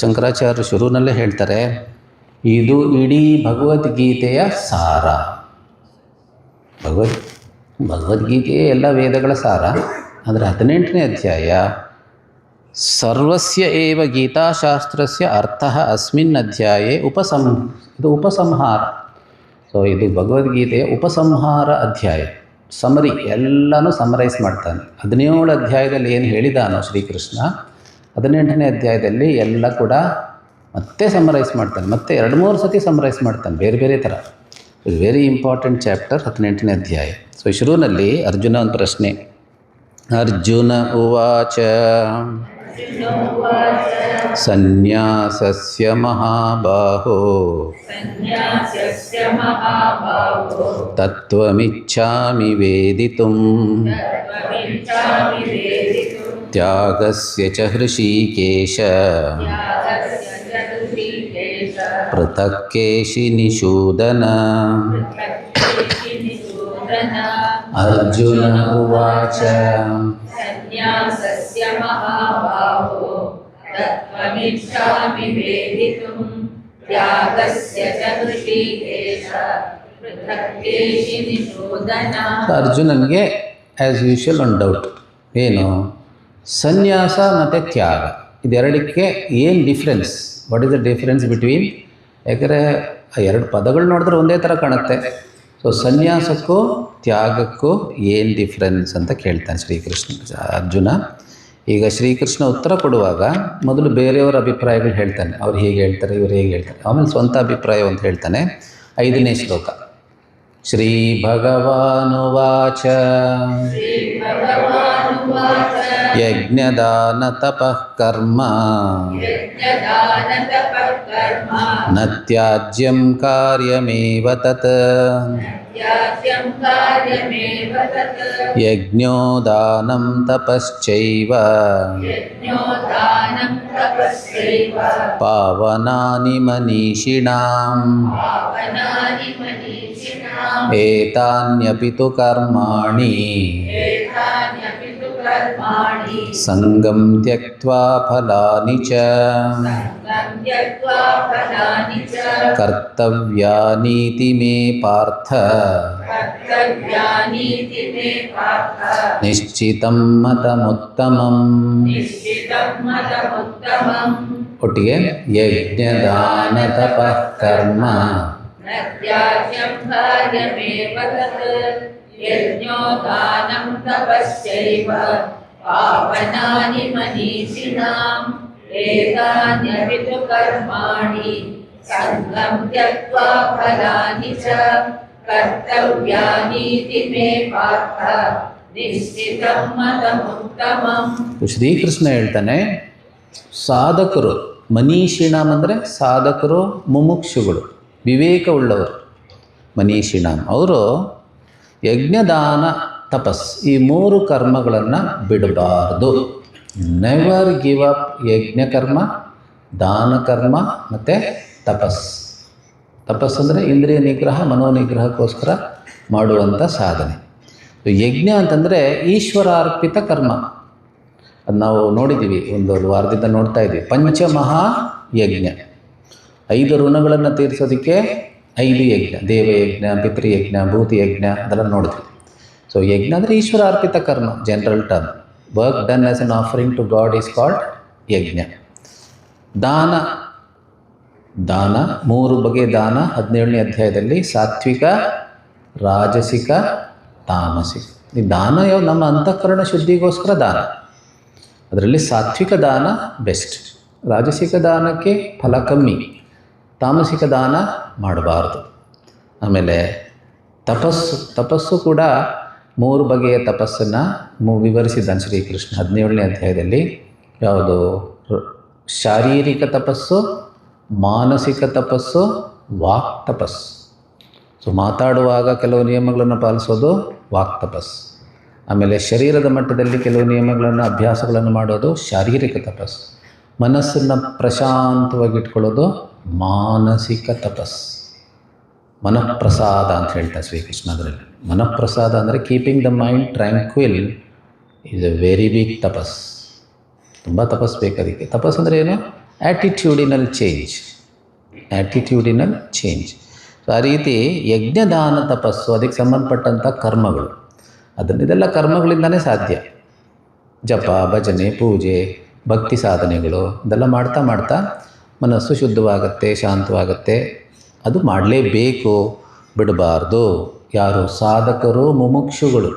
ಶಂಕರಾಚಾರ್ಯರು ಶುರುವಿನಲ್ಲೇ ಹೇಳ್ತಾರೆ, ಇದು ಇಡೀ ಭಗವದ್ಗೀತೆಯ ಸಾರ. ಭಗವದ್ಗೀತೆಯೇ ಎಲ್ಲ ವೇದಗಳ ಸಾರ. ಆದರೆ 18ನೇ ಅಧ್ಯಾಯ ಸರ್ವಸ್ಯ ಏವ ಗೀತಾಶಾಸ್ತ್ರಸ್ಯ ಅರ್ಥಃ ಅಸ್ಮಿನ್ ಅಧ್ಯಾಯೇ ಇದು ಉಪಸಂಹಾರ. ಸೊ ಇದು ಭಗವದ್ಗೀತೆಯ ಉಪಸಂಹಾರ ಅಧ್ಯಾಯ, ಸಮರಿ, ಎಲ್ಲನೂ ಸಮರೈಸ್ ಮಾಡ್ತಾನೆ. 17 ಅಧ್ಯಾಯದಲ್ಲಿ ಏನು ಹೇಳಿದಾನೋ ಶ್ರೀಕೃಷ್ಣ, 18ನೇ ಅಧ್ಯಾಯದಲ್ಲಿ ಎಲ್ಲ ಕೂಡ ಮತ್ತೆ ಸಮರೈಸ್ ಮಾಡ್ತಾನೆ, ಮತ್ತೆ 2-3 ಸತಿ ಸಮರೈಸ್ ಮಾಡ್ತಾನೆ, ಬೇರೆ ಬೇರೆ ಥರ. ಇಟ್ಸ್ ವೆರಿ ಇಂಪಾರ್ಟೆಂಟ್ ಚಾಪ್ಟರ್ 18ನೇ ಅಧ್ಯಾಯ. ಸೊ ಶುರುವಿನಲ್ಲಿ ಅರ್ಜುನ ಒಂದು ಪ್ರಶ್ನೆ. ಅರ್ಜುನ ಉವಾಚ अर्जुनोवाच ಸನ್ಯಾಸಸ್ಯ ಮಹಾಬಾಹೋ सन्न्यासस्य महाबाहो ತತ್ವಮಿಚ್ಛಾಮಿ ವೇದಿತುಂ तत्त्वमिच्छामि वेदितुं ತ್ಯಾಗಸ್ಯ ಚ ಹೃಷೀಕೇಶ त्यागस्य च ऋषिकेश ಪೃಥಕ್ ಕೇಶಿ ನಿಷೂದನ. पृथक्केशि निषूदन ಅರ್ಜುನ ಉವಾಚ सन्न्यासस्य महाबाहो तत्त्वमिच्छामि वेदितुं त्यागस्य च ऋषिकेश पृथक्केशि निषूदन. ಅರ್ಜುನನಿಗೆ ಆ್ಯಸ್ ಯೂಶುವಲ್ ಒಂದು ಡೌಟ್. ಏನು? ಸನ್ಯಾಸ ಮತ್ತು ತ್ಯಾಗ ಇದೆರಡಕ್ಕೆ ಏನು difference? What is the difference between? ಯಾಕಂದರೆ ಆ ಎರಡು ಪದಗಳು ನೋಡಿದ್ರೆ ಒಂದೇ ಥರ ಕಾಣುತ್ತೆ. ಸೊ ಸನ್ಯಾಸಕ್ಕೂ ತ್ಯಾಗಕ್ಕೂ ಏನು ಡಿಫ್ರೆನ್ಸ್ ಅಂತ ಕೇಳ್ತಾನೆ ಶ್ರೀಕೃಷ್ಣ ಅರ್ಜುನ. ಈಗ ಶ್ರೀಕೃಷ್ಣ ಉತ್ತರ ಕೊಡುವಾಗ ಮೊದಲು ಬೇರೆಯವರ ಅಭಿಪ್ರಾಯಗಳು ಹೇಳ್ತಾನೆ. ಅವ್ರು ಹೇಗೆ ಹೇಳ್ತಾರೆ, ಇವರು ಹೇಗೆ ಹೇಳ್ತಾರೆ, ಆಮೇಲೆ ಸ್ವಂತ ಅಭಿಪ್ರಾಯ ಅಂತ ಹೇಳ್ತಾನೆ. 5ನೇ ಶ್ಲೋಕ. ಶ್ರೀ ಭಗವಾನುವಾಚ श्रीभगवानुवाच ಯಜ್ಞದಾನ ತಪಃ ಕರ್ಮ यज्ञदानतपः कर्म ನ ತ್ಯಾಜ್ಯಂ ಕಾರ್ಯಮೇವ ತತ್. त्याज्यं कार्यमेव तत् ಯಜ್ಞೋ ದಾನಂ ತಪಶ್ಚೈವ यज्ञो दानं तपश्चैव ಪಾವನಾನಿ ಮನೀಷಿಣಾಂ पावनानि मनीषिणाम् ಏತಾನ್ಯಪಿ ತು ಕರ್ಮಾಣಿ एतान्यपि तु कर्माणि ಸಂಗಂ ತ್ಯಕ್ತ್ವಾ ಫಲಾನಿ ಚ सङ्गं त्यक्त्वा फलानि च ಕರ್ತವ್ಯಾನೀತಿ ಮೇ ಪಾರ್ಥ कर्तव्यानीति मे पार्थ ನಿಶ್ಚಿತಂ ಮತಮುತ್ತಮಂ. निश्चितं मतमुत्तमम् ಒಟ್ಟಿಗೆ ಯಜ್ಞದಾನ ತಪಃ ಕರ್ಮ न त्याज्यं कार्यमेव तत् यज्ञो दानं तपश्चैव पावनानि मनीषिणाम् एतान्यपि तु कर्माणि सङ्गं त्यक्त्वा फलानि च कर्तव्यानीति मे पार्थ निश्चितं मतमुत्तमम्. ಶ್ರೀಕೃಷ್ಣ ಹೇಳ್ತಾನೆ, ಸಾಧಕರು ಮನೀಷಿಣಾಮ್ ಅಂದರೆ ಸಾಧಕರು, ಮುಮುಕ್ಷುಗಳು, ವಿವೇಕವುಳ್ಳವರು. ಮನೀಷಿಣಾಮ್ ಅವರು ಯಜ್ಞದಾನ ತಪಸ್ ಈ 3 ಕರ್ಮಗಳನ್ನು ಬಿಡಬಾರ್ದು. ನೆವರ್ ಗಿವ್ ಅಪ್ ಯಜ್ಞಕರ್ಮ, ದಾನ ಕರ್ಮ ಮತ್ತು ತಪಸ್. ತಪಸ್ ಅಂದರೆ ಇಂದ್ರಿಯ ನಿಗ್ರಹ, ಮನೋನಿಗ್ರಹಕ್ಕೋಸ್ಕರ ಮಾಡುವಂಥ ಸಾಧನೆ. ಯಜ್ಞ ಅಂತಂದರೆ ಈಶ್ವರಾರ್ಪಿತ ಕರ್ಮ. ಅದು ನಾವು ನೋಡಿದ್ದೀವಿ, ಒಂದು ವಾರದಿಂದ ನೋಡ್ತಾ ಇದ್ದೀವಿ. ಪಂಚಮಹಾ ಯಜ್ಞ, 5 ಋಣಗಳನ್ನು ತೀರಿಸೋದಕ್ಕೆ 5 ಯಜ್ಞ. ದೇವಯಜ್ಞ, ಪಿತೃಯಜ್ಞ, ಭೂತಿಯಜ್ಞ ಅದೆಲ್ಲ ನೋಡ್ತೀವಿ. ಸೊ ಯಜ್ಞ ಅಂದರೆ ಈಶ್ವರಾರ್ಪಿತ ಕರ್ಮ, general term. Work done as an offering to God is called yajna. ದಾನ, ದಾನ 3 ಬಗೆಯ ದಾನ 17ನೇ ಅಧ್ಯಾಯದಲ್ಲಿ ಸಾತ್ವಿಕ, ರಾಜಸಿಕ, ತಾಮಸಿಕ. ಈ ದಾನ ಯಾವ ನಮ್ಮ ಅಂತಃಕರಣ ಶುದ್ಧಿಗೋಸ್ಕರ ದಾನ. ಅದರಲ್ಲಿ ಸಾತ್ವಿಕ ದಾನ ಬೆಸ್ಟ್. ರಾಜಸಿಕ ದಾನಕ್ಕೆ ಫಲ ಕಮ್ಮಿ, ತಾಮಸಿಕ ದಾನ ಮಾಡಬಾರ್ದು. ಆಮೇಲೆ ತಪಸ್ಸು ಕೂಡ 3 ಬಗೆಯ ತಪಸ್ಸನ್ನು ವಿವರಿಸಿದ್ದಾನೆ ಶ್ರೀಕೃಷ್ಣ 17ನೇ ಅಧ್ಯಾಯದಲ್ಲಿ. ಯಾವುದು? ಶಾರೀರಿಕ ತಪಸ್ಸು, ಮಾನಸಿಕ ತಪಸ್ಸು, ವಾಕ್ ತಪಸ್ಸು. ಸೊ ಮಾತಾಡುವಾಗ ಕೆಲವು ನಿಯಮಗಳನ್ನು ಪಾಲಿಸೋದು ವಾಕ್ ತಪಸ್ಸು. ಆಮೇಲೆ ಶರೀರದ ಮಟ್ಟದಲ್ಲಿ ಕೆಲವು ನಿಯಮಗಳನ್ನು, ಅಭ್ಯಾಸಗಳನ್ನು ಮಾಡೋದು ಶಾರೀರಿಕ ತಪಸ್ಸು. ಮನಸ್ಸನ್ನು ಪ್ರಶಾಂತವಾಗಿಟ್ಕೊಳ್ಳೋದು ಮಾನಸಿಕ ತಪಸ್ಸು. ಮನಃಪ್ರಸಾದ ಅಂತ ಹೇಳ್ತಾರೆ ಶ್ರೀಕೃಷ್ಣ ಅದರಲ್ಲಿ. ಮನಃಪ್ರಸಾದ ಅಂದರೆ keeping the mind tranquil is a very big tapas. ತುಂಬ ತಪಸ್ ಬೇಕು ಅದಕ್ಕೆ. ತಪಸ್ ಅಂದರೆ ಏನು? Attitudinal change. Attitudinal change. So ಆ ರೀತಿ ಯಜ್ಞದಾನ ತಪಸ್ಸು, ಅದಕ್ಕೆ ಸಂಬಂಧಪಟ್ಟಂಥ ಕರ್ಮಗಳು, ಇದೆಲ್ಲ ಕರ್ಮಗಳಿಂದನೇ ಸಾಧ್ಯ. ಜಪ, ಭಜನೆ, ಪೂಜೆ, ಭಕ್ತಿ ಸಾಧನೆಗಳು ಇದೆಲ್ಲ ಮಾಡ್ತಾ ಮಾಡ್ತಾ ಮನಸ್ಸು ಶುದ್ಧವಾಗುತ್ತೆ, ಶಾಂತವಾಗುತ್ತೆ. ಅದು ಮಾಡಲೇಬೇಕು, ಬಿಡಬಾರ್ದು. ಯಾರು? ಸಾಧಕರು, ಮುಮುಕ್ಷುಗಳು.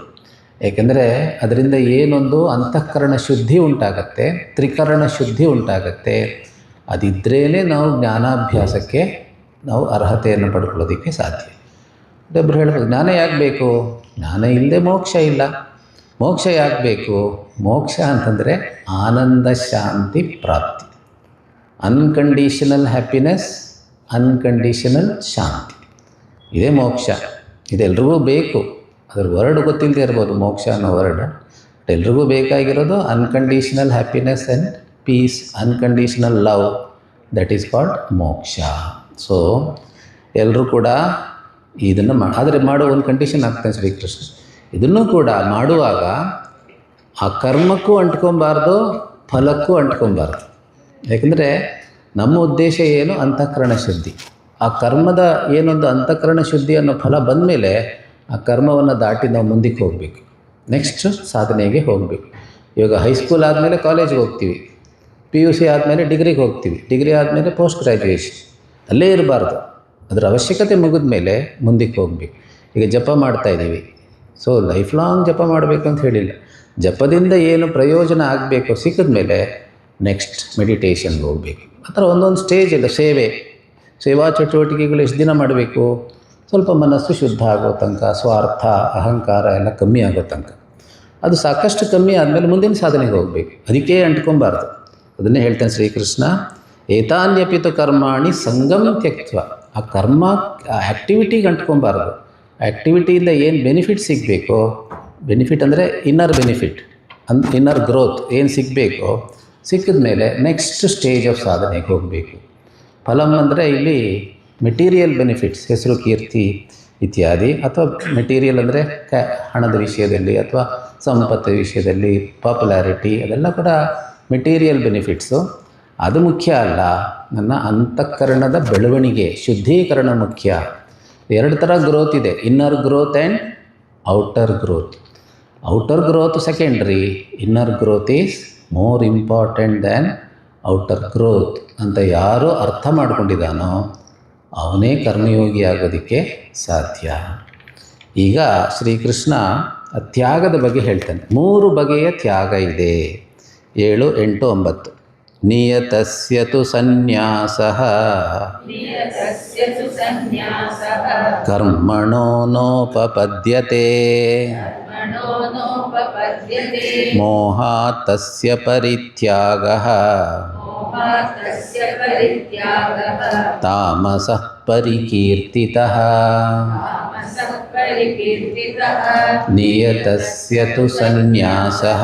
ಏಕೆಂದರೆ ಅದರಿಂದ ಏನೊಂದು ಅಂತಃಕರಣ ಶುದ್ಧಿ ಉಂಟಾಗತ್ತೆ, ತ್ರಿಕರಣ ಶುದ್ಧಿ ಉಂಟಾಗತ್ತೆ. ಅದಿದ್ರೇ ನಾವು ಜ್ಞಾನಾಭ್ಯಾಸಕ್ಕೆ ನಾವು ಅರ್ಹತೆಯನ್ನು ಪಡ್ಕೊಳ್ಳೋದಕ್ಕೆ ಸಾಧ್ಯ. ಒಬ್ಬರು ಹೇಳ್ಬೋದು, ಜ್ಞಾನ ಯಾಕೆ ಬೇಕು? ಜ್ಞಾನ ಇಲ್ಲದೆ ಮೋಕ್ಷ ಇಲ್ಲ. ಮೋಕ್ಷ ಯಾಕೆ ಬೇಕು? ಮೋಕ್ಷ ಅಂತಂದರೆ ಆನಂದ ಶಾಂತಿ ಪ್ರಾಪ್ತಿ, ಅನ್ಕಂಡೀಷನಲ್ ಹ್ಯಾಪಿನೆಸ್, ಅನ್ಕಂಡೀಷನಲ್ ಶಾಂತಿ. ಇದೇ ಮೋಕ್ಷ. ಇದೆಲ್ರಿಗೂ ಬೇಕು. ಅದ್ರ ವರ್ಡ್ ಗೊತ್ತಿಲ್ಲದೆ ಇರ್ಬೋದು, ಮೋಕ್ಷ ಅನ್ನೋ ವರ್ಡ್. ಬಟ್ ಎಲ್ರಿಗೂ ಬೇಕಾಗಿರೋದು unconditional happiness and peace, unconditional love, that is called moksha. So ಎಲ್ಲರೂ ಕೂಡ ಇದನ್ನು ಆದರೆ ಮಾಡೋ ಒಂದು ಕಂಡೀಷನ್ ಆಗ್ತಾನೆ ಶ್ರೀಕೃಷ್ಣ. ಇದನ್ನು ಕೂಡ ಮಾಡುವಾಗ ಆ ಕರ್ಮಕ್ಕೂ ಅಂಟ್ಕೊಬಾರ್ದು, ಫಲಕ್ಕೂ ಅಂಟ್ಕೊಬಾರ್ದು. ಯಾಕೆಂದರೆ ನಮ್ಮ ಉದ್ದೇಶ ಏನು? ಅಂತಃಕರಣ ಶುದ್ಧಿ. ಆ ಕರ್ಮದ ಏನೊಂದು ಅಂತಃಕರಣ ಶುದ್ಧಿ ಅನ್ನೋ ಫಲ ಬಂದ ಮೇಲೆ ಆ ಕರ್ಮವನ್ನು ದಾಟಿ ನಾವು ಮುಂದಕ್ಕೆ ಹೋಗಬೇಕು, ನೆಕ್ಸ್ಟ್ ಸಾಧನೆಗೆ ಹೋಗಬೇಕು. ಇವಾಗ ಹೈಸ್ಕೂಲ್ ಆದಮೇಲೆ ಕಾಲೇಜ್ಗೆ ಹೋಗ್ತೀವಿ, PUC ಆದಮೇಲೆ ಡಿಗ್ರಿಗೆ ಹೋಗ್ತೀವಿ, ಡಿಗ್ರಿ ಆದಮೇಲೆ ಪೋಸ್ಟ್ ಗ್ರ್ಯಾಜುಯೇಷನ್. ಅಲ್ಲೇ ಇರಬಾರ್ದು. ಅದರ ಅವಶ್ಯಕತೆ ಮುಗಿದ ಮೇಲೆ ಮುಂದಕ್ಕೆ ಹೋಗಬೇಕು. ಈಗ ಜಪ ಮಾಡ್ತಾಯಿದ್ದೀವಿ, ಸೊ ಲೈಫ್ ಲಾಂಗ್ ಜಪ ಮಾಡಬೇಕು ಅಂತ ಹೇಳಿಲ್ಲ. ಜಪದಿಂದ ಏನು ಪ್ರಯೋಜನ ಆಗಬೇಕು ಸಿಕ್ಕಿದ ಮೇಲೆ ನೆಕ್ಸ್ಟ್ ಮೆಡಿಟೇಷನ್ಗೆ ಹೋಗಬೇಕು. ಆ ಥರ ಒಂದೊಂದು ಸ್ಟೇಜ್ ಇಲ್ಲ. ಸೇವಾ ಚಟುವಟಿಕೆಗಳು ಎಷ್ಟು ದಿನ ಮಾಡಬೇಕು? ಸ್ವಲ್ಪ ಮನಸ್ಸು ಶುದ್ಧ ಆಗೋ ತನಕ, ಸ್ವಾರ್ಥ ಅಹಂಕಾರ ಎಲ್ಲ ಕಮ್ಮಿ ಆಗೋ ತನಕ. ಅದು ಸಾಕಷ್ಟು ಕಮ್ಮಿ ಆದಮೇಲೆ ಮುಂದಿನ ಸಾಧನೆಗೆ ಹೋಗಬೇಕು. ಅದಕ್ಕೆ ಅಂಟ್ಕೊಬಾರ್ದು. ಅದನ್ನೇ ಹೇಳ್ತಾನೆ ಶ್ರೀಕೃಷ್ಣ, ಏತಾನ್ಯಪಿತು ಕರ್ಮಾಣಿ ಸಂಗಮ್ ತ್ಯಕ್ತ್ವ. ಆ ಕರ್ಮ ಆ್ಯಕ್ಟಿವಿಟಿಗೆ ಅಂಟ್ಕೊಬಾರ್ದು. ಆ್ಯಕ್ಟಿವಿಟಿಯಿಂದ ಏನು ಬೆನಿಫಿಟ್ ಸಿಗಬೇಕೋ, ಬೆನಿಫಿಟ್ ಅಂದರೆ ಇನ್ನರ್ ಬೆನಿಫಿಟ್, ಇನ್ನರ್ ಗ್ರೋತ್ ಏನು ಸಿಗಬೇಕೋ ಸಿಕ್ಕಿದ ಮೇಲೆ ನೆಕ್ಸ್ಟ್ ಸ್ಟೇಜ್ ಆಫ್ ಸಾಧನೆಗೆ ಹೋಗಬೇಕು. ಫಲಂ ಅಂದರೆ ಇಲ್ಲಿ ಮೆಟೀರಿಯಲ್ ಬೆನಿಫಿಟ್ಸ್, ಹೆಸರು ಕೀರ್ತಿ ಇತ್ಯಾದಿ, ಅಥವಾ ಮೆಟೀರಿಯಲ್ ಅಂದರೆ ಹಣದ ವಿಷಯದಲ್ಲಿ ಅಥವಾ ಸಂಪತ್ತು ವಿಷಯದಲ್ಲಿ ಪಾಪ್ಯುಲಾರಿಟಿ, ಅದೆಲ್ಲ ಕೂಡ ಮೆಟೀರಿಯಲ್ ಬೆನಿಫಿಟ್ಸು. ಅದು ಮುಖ್ಯ ಅಲ್ಲ. ನನ್ನ ಅಂತಃಕರಣದ ಬೆಳವಣಿಗೆ, ಶುದ್ಧೀಕರಣ ಮುಖ್ಯ. ಎರಡು ಥರ ಗ್ರೋತ್ ಇದೆ, inner growth and outer growth. Outer growth secondary, inner growth is more important than outer growth ಅಂತ ಯಾರು ಅರ್ಥ ಮಾಡ್ಕೊಂಡಿದ್ದಾನೋ ಅವನೇ ಕರ್ಮಯೋಗಿ ಆಗೋದಕ್ಕೆ ಸಾಧ್ಯ. ಈಗ ಶ್ರೀಕೃಷ್ಣ ತ್ಯಾಗದ ಬಗ್ಗೆ ಹೇಳ್ತಾನೆ. 3 ಬಗೆಯ ತ್ಯಾಗ ಇದೆ. 7, 8, 9. ನಿಯತಸ್ಯ ತು ಸನ್ಯಾಸಃ ಕರ್ಮಣೋ ನೋಪಪದ್ಯತೆ ಮೋಹಾತ್ ತಸ್ಯ ಪರಿತ್ಯಾಗಃ ತಾಮಸಃ ಪರಿಕೀರ್ತಿತಃ. ನಿಯತಸ್ಯ ತು ಸನ್ಯಾಸಃ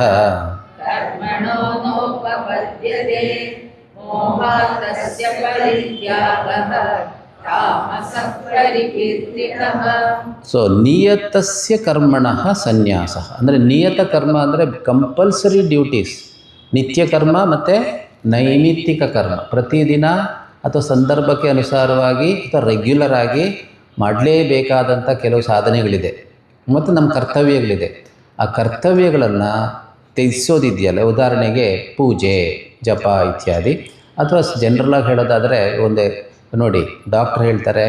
ಸೊ ನಿಯತಸ್ಯ ಕರ್ಮಣಃ ಸನ್ಯಾಸ ಅಂದರೆ ನಿಯತ ಕರ್ಮ ಅಂದರೆ ಕಂಪಲ್ಸರಿ ಡ್ಯೂಟೀಸ್, ನಿತ್ಯ ಕರ್ಮ ಮತ್ತು ನೈಮಿತ್ತಿಕ ಕರ್ಮ. ಪ್ರತಿದಿನ ಅಥವಾ ಸಂದರ್ಭಕ್ಕೆ ಅನುಸಾರವಾಗಿ ಅಥವಾ ರೆಗ್ಯುಲರ್ ಆಗಿ ಮಾಡಲೇಬೇಕಾದಂಥ ಕೆಲವು ಸಾಧನೆಗಳಿದೆ ಮತ್ತು ನಮ್ಮ ಕರ್ತವ್ಯಗಳಿದೆ. ಆ ಕರ್ತವ್ಯಗಳನ್ನು ತ್ಯಜಿಸೋದಿದೆಯಲ್ಲ, ಉದಾಹರಣೆಗೆ ಪೂಜೆ, ಜಪ ಇತ್ಯಾದಿ. ಅಥವಾ ಜನರಲಾಗಿ ಹೇಳೋದಾದರೆ ಒಂದೇ ನೋಡಿ, ಡಾಕ್ಟ್ರ್ ಹೇಳ್ತಾರೆ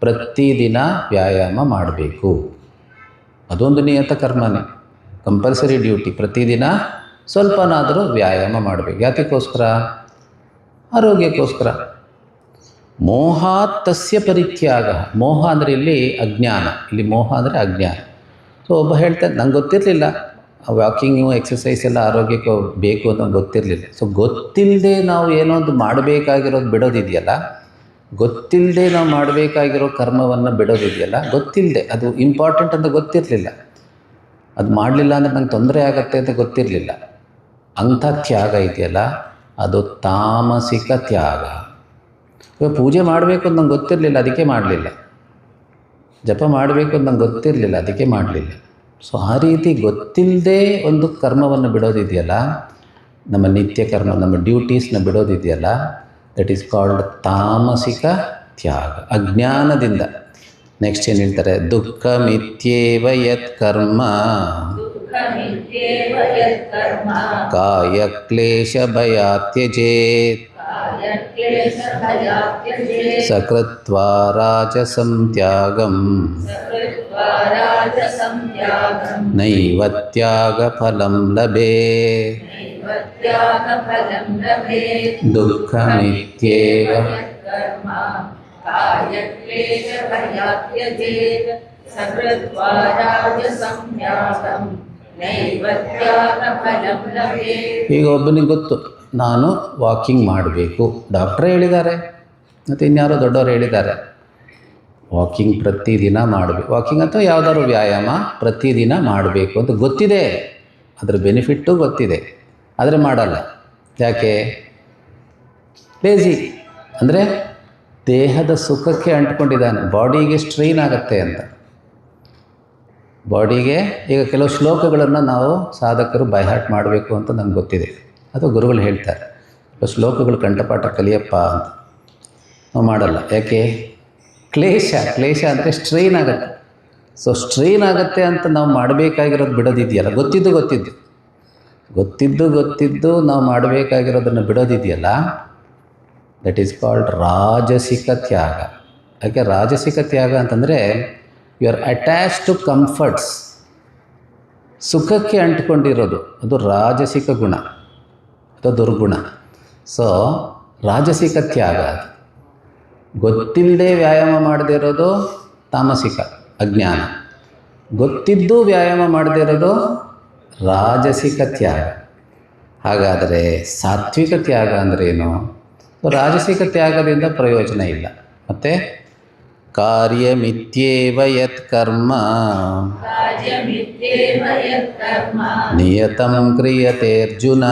ಪ್ರತಿದಿನ ವ್ಯಾಯಾಮ ಮಾಡಬೇಕು. ಅದೊಂದು ನಿಯತ ಕರ್ಮನೇ, ಕಂಪಲ್ಸರಿ ಡ್ಯೂಟಿ. ಪ್ರತಿದಿನ ಸ್ವಲ್ಪನಾದರೂ ವ್ಯಾಯಾಮ ಮಾಡಬೇಕು. ಯಾತಕ್ಕೋಸ್ಕರ? ಆರೋಗ್ಯಕ್ಕೋಸ್ಕರ. ಮೋಹಾತ್ ತಸ್ಯ ಪರಿತ್ಯಾಗ. ಮೋಹ ಅಂದರೆ ಇಲ್ಲಿ ಅಜ್ಞಾನ, ಇಲ್ಲಿ ಮೋಹ ಅಂದರೆ ಅಜ್ಞಾನ. ಸೊ ಒಬ್ಬ ಹೇಳ್ತಾನೆ ನಂಗೆ ಗೊತ್ತಿರಲಿಲ್ಲ ವಾಕಿಂಗು ಎಕ್ಸಸೈಸ್ ಎಲ್ಲ ಆರೋಗ್ಯಕ್ಕೆ ಬೇಕು ಅಂತ ಗೊತ್ತಿರಲಿಲ್ಲ. ಸೊ ಗೊತ್ತಿಲ್ಲದೆ ನಾವು ಏನೋ ಒಂದು ಮಾಡಬೇಕಾಗಿರೋದು ಬಿಡೋದಿದೆಯಲ್ಲ, ಗೊತ್ತಿಲ್ಲದೆ ನಾವು ಮಾಡಬೇಕಾಗಿರೋ ಕರ್ಮವನ್ನು ಬಿಡೋದಿದೆಯಲ್ಲ, ಗೊತ್ತಿಲ್ಲದೆ ಅದು ಇಂಪಾರ್ಟೆಂಟ್ ಅಂತ ಗೊತ್ತಿರಲಿಲ್ಲ, ಅದು ಮಾಡಲಿಲ್ಲ ಅಂದರೆ ನಂಗೆ ತೊಂದರೆ ಆಗುತ್ತೆ ಅಂತ ಗೊತ್ತಿರಲಿಲ್ಲ. ಅಂಥ ತ್ಯಾಗ ಇದೆಯಲ್ಲ ಅದು ತಾಮಸಿಕ ತ್ಯಾಗ. ಇವಾಗ ಪೂಜೆ ಮಾಡಬೇಕು ಅಂತ ನಂಗೆ ಗೊತ್ತಿರಲಿಲ್ಲ, ಅದಕ್ಕೆ ಮಾಡಲಿಲ್ಲ. ಜಪ ಮಾಡಬೇಕು ಅಂತ ನಂಗೆ ಗೊತ್ತಿರಲಿಲ್ಲ, ಅದಕ್ಕೆ ಮಾಡಲಿಲ್ಲ. ಸೊ ಆ ರೀತಿ ಗೊತ್ತಿಲ್ಲದೆ ಒಂದು ಕರ್ಮವನ್ನು ಬಿಡೋದಿದೆಯಲ್ಲ, ನಮ್ಮ ನಿತ್ಯ ಕರ್ಮ, ನಮ್ಮ ಡ್ಯೂಟೀಸ್ನ ಬಿಡೋದಿದೆಯಲ್ಲ, ದಟ್ ಈಸ್ ಕಾಲ್ಡ್ ತಾಮಸಿಕ ತ್ಯಾಗ, ಅಜ್ಞಾನದಿಂದ. ನೆಕ್ಸ್ಟ್ ಏನು ಹೇಳ್ತಾರೆ? ದುಃಖ ಮಿಥ್ಯೇವ ಯತ್ ಕರ್ಮ ಕಾಯ ಕ್ಲೇಶ ಭಯಾತ್ಯಜೇತ್ ಸಕೃತ್ವಾ ರಾಜಸಂ ತ್ಯಾಗಂ ನೈವ ತ್ಯಾಗ ಫಲಂ ಲಭೇತ್. ದುಃಖ ಮಿಥ್ಯೇವ ನೈವ ತ್ಯಾಗಫಲಂ ಲಭೇತ್. ಈಗ ಒಬ್ಬನಿಗೆ ಗೊತ್ತು ನಾನು ವಾಕಿಂಗ್ ಮಾಡಬೇಕು, ಡಾಕ್ಟ್ರೇ ಹೇಳಿದ್ದಾರೆ ಮತ್ತು ಇನ್ಯಾರೋ ದೊಡ್ಡವರು ಹೇಳಿದ್ದಾರೆ ವಾಕಿಂಗ್ ಪ್ರತಿದಿನ ಮಾಡಬೇಕು, ವಾಕಿಂಗ್ ಅಥವಾ ಯಾವುದಾದ್ರು ವ್ಯಾಯಾಮ ಪ್ರತಿದಿನ ಮಾಡಬೇಕು ಅಂತ ಗೊತ್ತಿದೆ, ಅದರ ಬೆನಿಫಿಟ್ಟು ಗೊತ್ತಿದೆ, ಆದರೆ ಮಾಡಲ್ಲ. ಯಾಕೆ? ಲೇಜಿ, ಅಂದರೆ ದೇಹದ ಸುಖಕ್ಕೆ ಅಂಟ್ಕೊಂಡಿದ್ದಾನೆ, ಬಾಡಿಗೆ ಸ್ಟ್ರೈನ್ ಆಗುತ್ತೆ ಅಂತ. ಬಾಡಿಗೆ ಈಗ ಕೆಲವು ಶ್ಲೋಕಗಳನ್ನು ನಾವು ಸಾಧಕರು ಬೈಹಾರ್ಟ್ ಮಾಡಬೇಕು ಅಂತ ನಮ್ಗೆ ಗೊತ್ತಿದೆ, ಅಥವಾ ಗುರುಗಳು ಹೇಳ್ತಾರೆ ಶ್ಲೋಕಗಳು ಕಂಠಪಾಠ ಕಲಿಯಪ್ಪ ಅಂತ. ನಾವು ಮಾಡಲ್ಲ. ಯಾಕೆ? ಕ್ಲೇಶ ಅಂದರೆ ಸ್ಟ್ರೈನ್ ಆಗುತ್ತೆ. ಸೊ ಸ್ಟ್ರೈನ್ ಆಗುತ್ತೆ ಅಂತ ನಾವು ಮಾಡಬೇಕಾಗಿರೋದು ಬಿಡೋದಿದೆಯಲ್ಲ, ಗೊತ್ತಿದ್ದು ನಾವು ಮಾಡಬೇಕಾಗಿರೋದನ್ನು ಬಿಡೋದಿದೆಯಲ್ಲ, that is called rajasika tyaga. ಯಾಕೆ ರಾಜಸಿಕ ತ್ಯಾಗ ಅಂತಂದರೆ you are attach to comforts, ಸುಖಕ್ಕೆ ಅಂಟ್ಕೊಂಡಿರೋದು, ಅದು ರಾಜಸಿಕ ಗುಣ, ಅದು ದುರ್ಗುಣ. ಸೊ ರಾಜಸಿಕ ತ್ಯಾಗ. ಗೊತ್ತಿಲ್ಲದೆ ವ್ಯಾಯಾಮ ಮಾಡದೇ ಇರೋದು ತಾಮಸಿಕ ಅಜ್ಞಾನ, ಗೊತ್ತಿದ್ದು ವ್ಯಾಯಾಮ ಮಾಡದೇ ಇರೋದು ರಾಜಸಿಕ ತ್ಯಾಗ. ಹಾಗಾದರೆ ಸಾತ್ವಿಕ ತ್ಯಾಗ ಅಂದ್ರೇನು? ರಾಜಸಿಕ ತ್ಯಾಗದಿಂದ ಪ್ರಯೋಜನ ಇಲ್ಲ. ಮತ್ತು ಕಾರ್ಯಮಿತ್ಯೇವ ಯತ್ ಕರ್ಮ ನಿಯತಂ ಕ್ರಿಯತೆ ಅರ್ಜುನ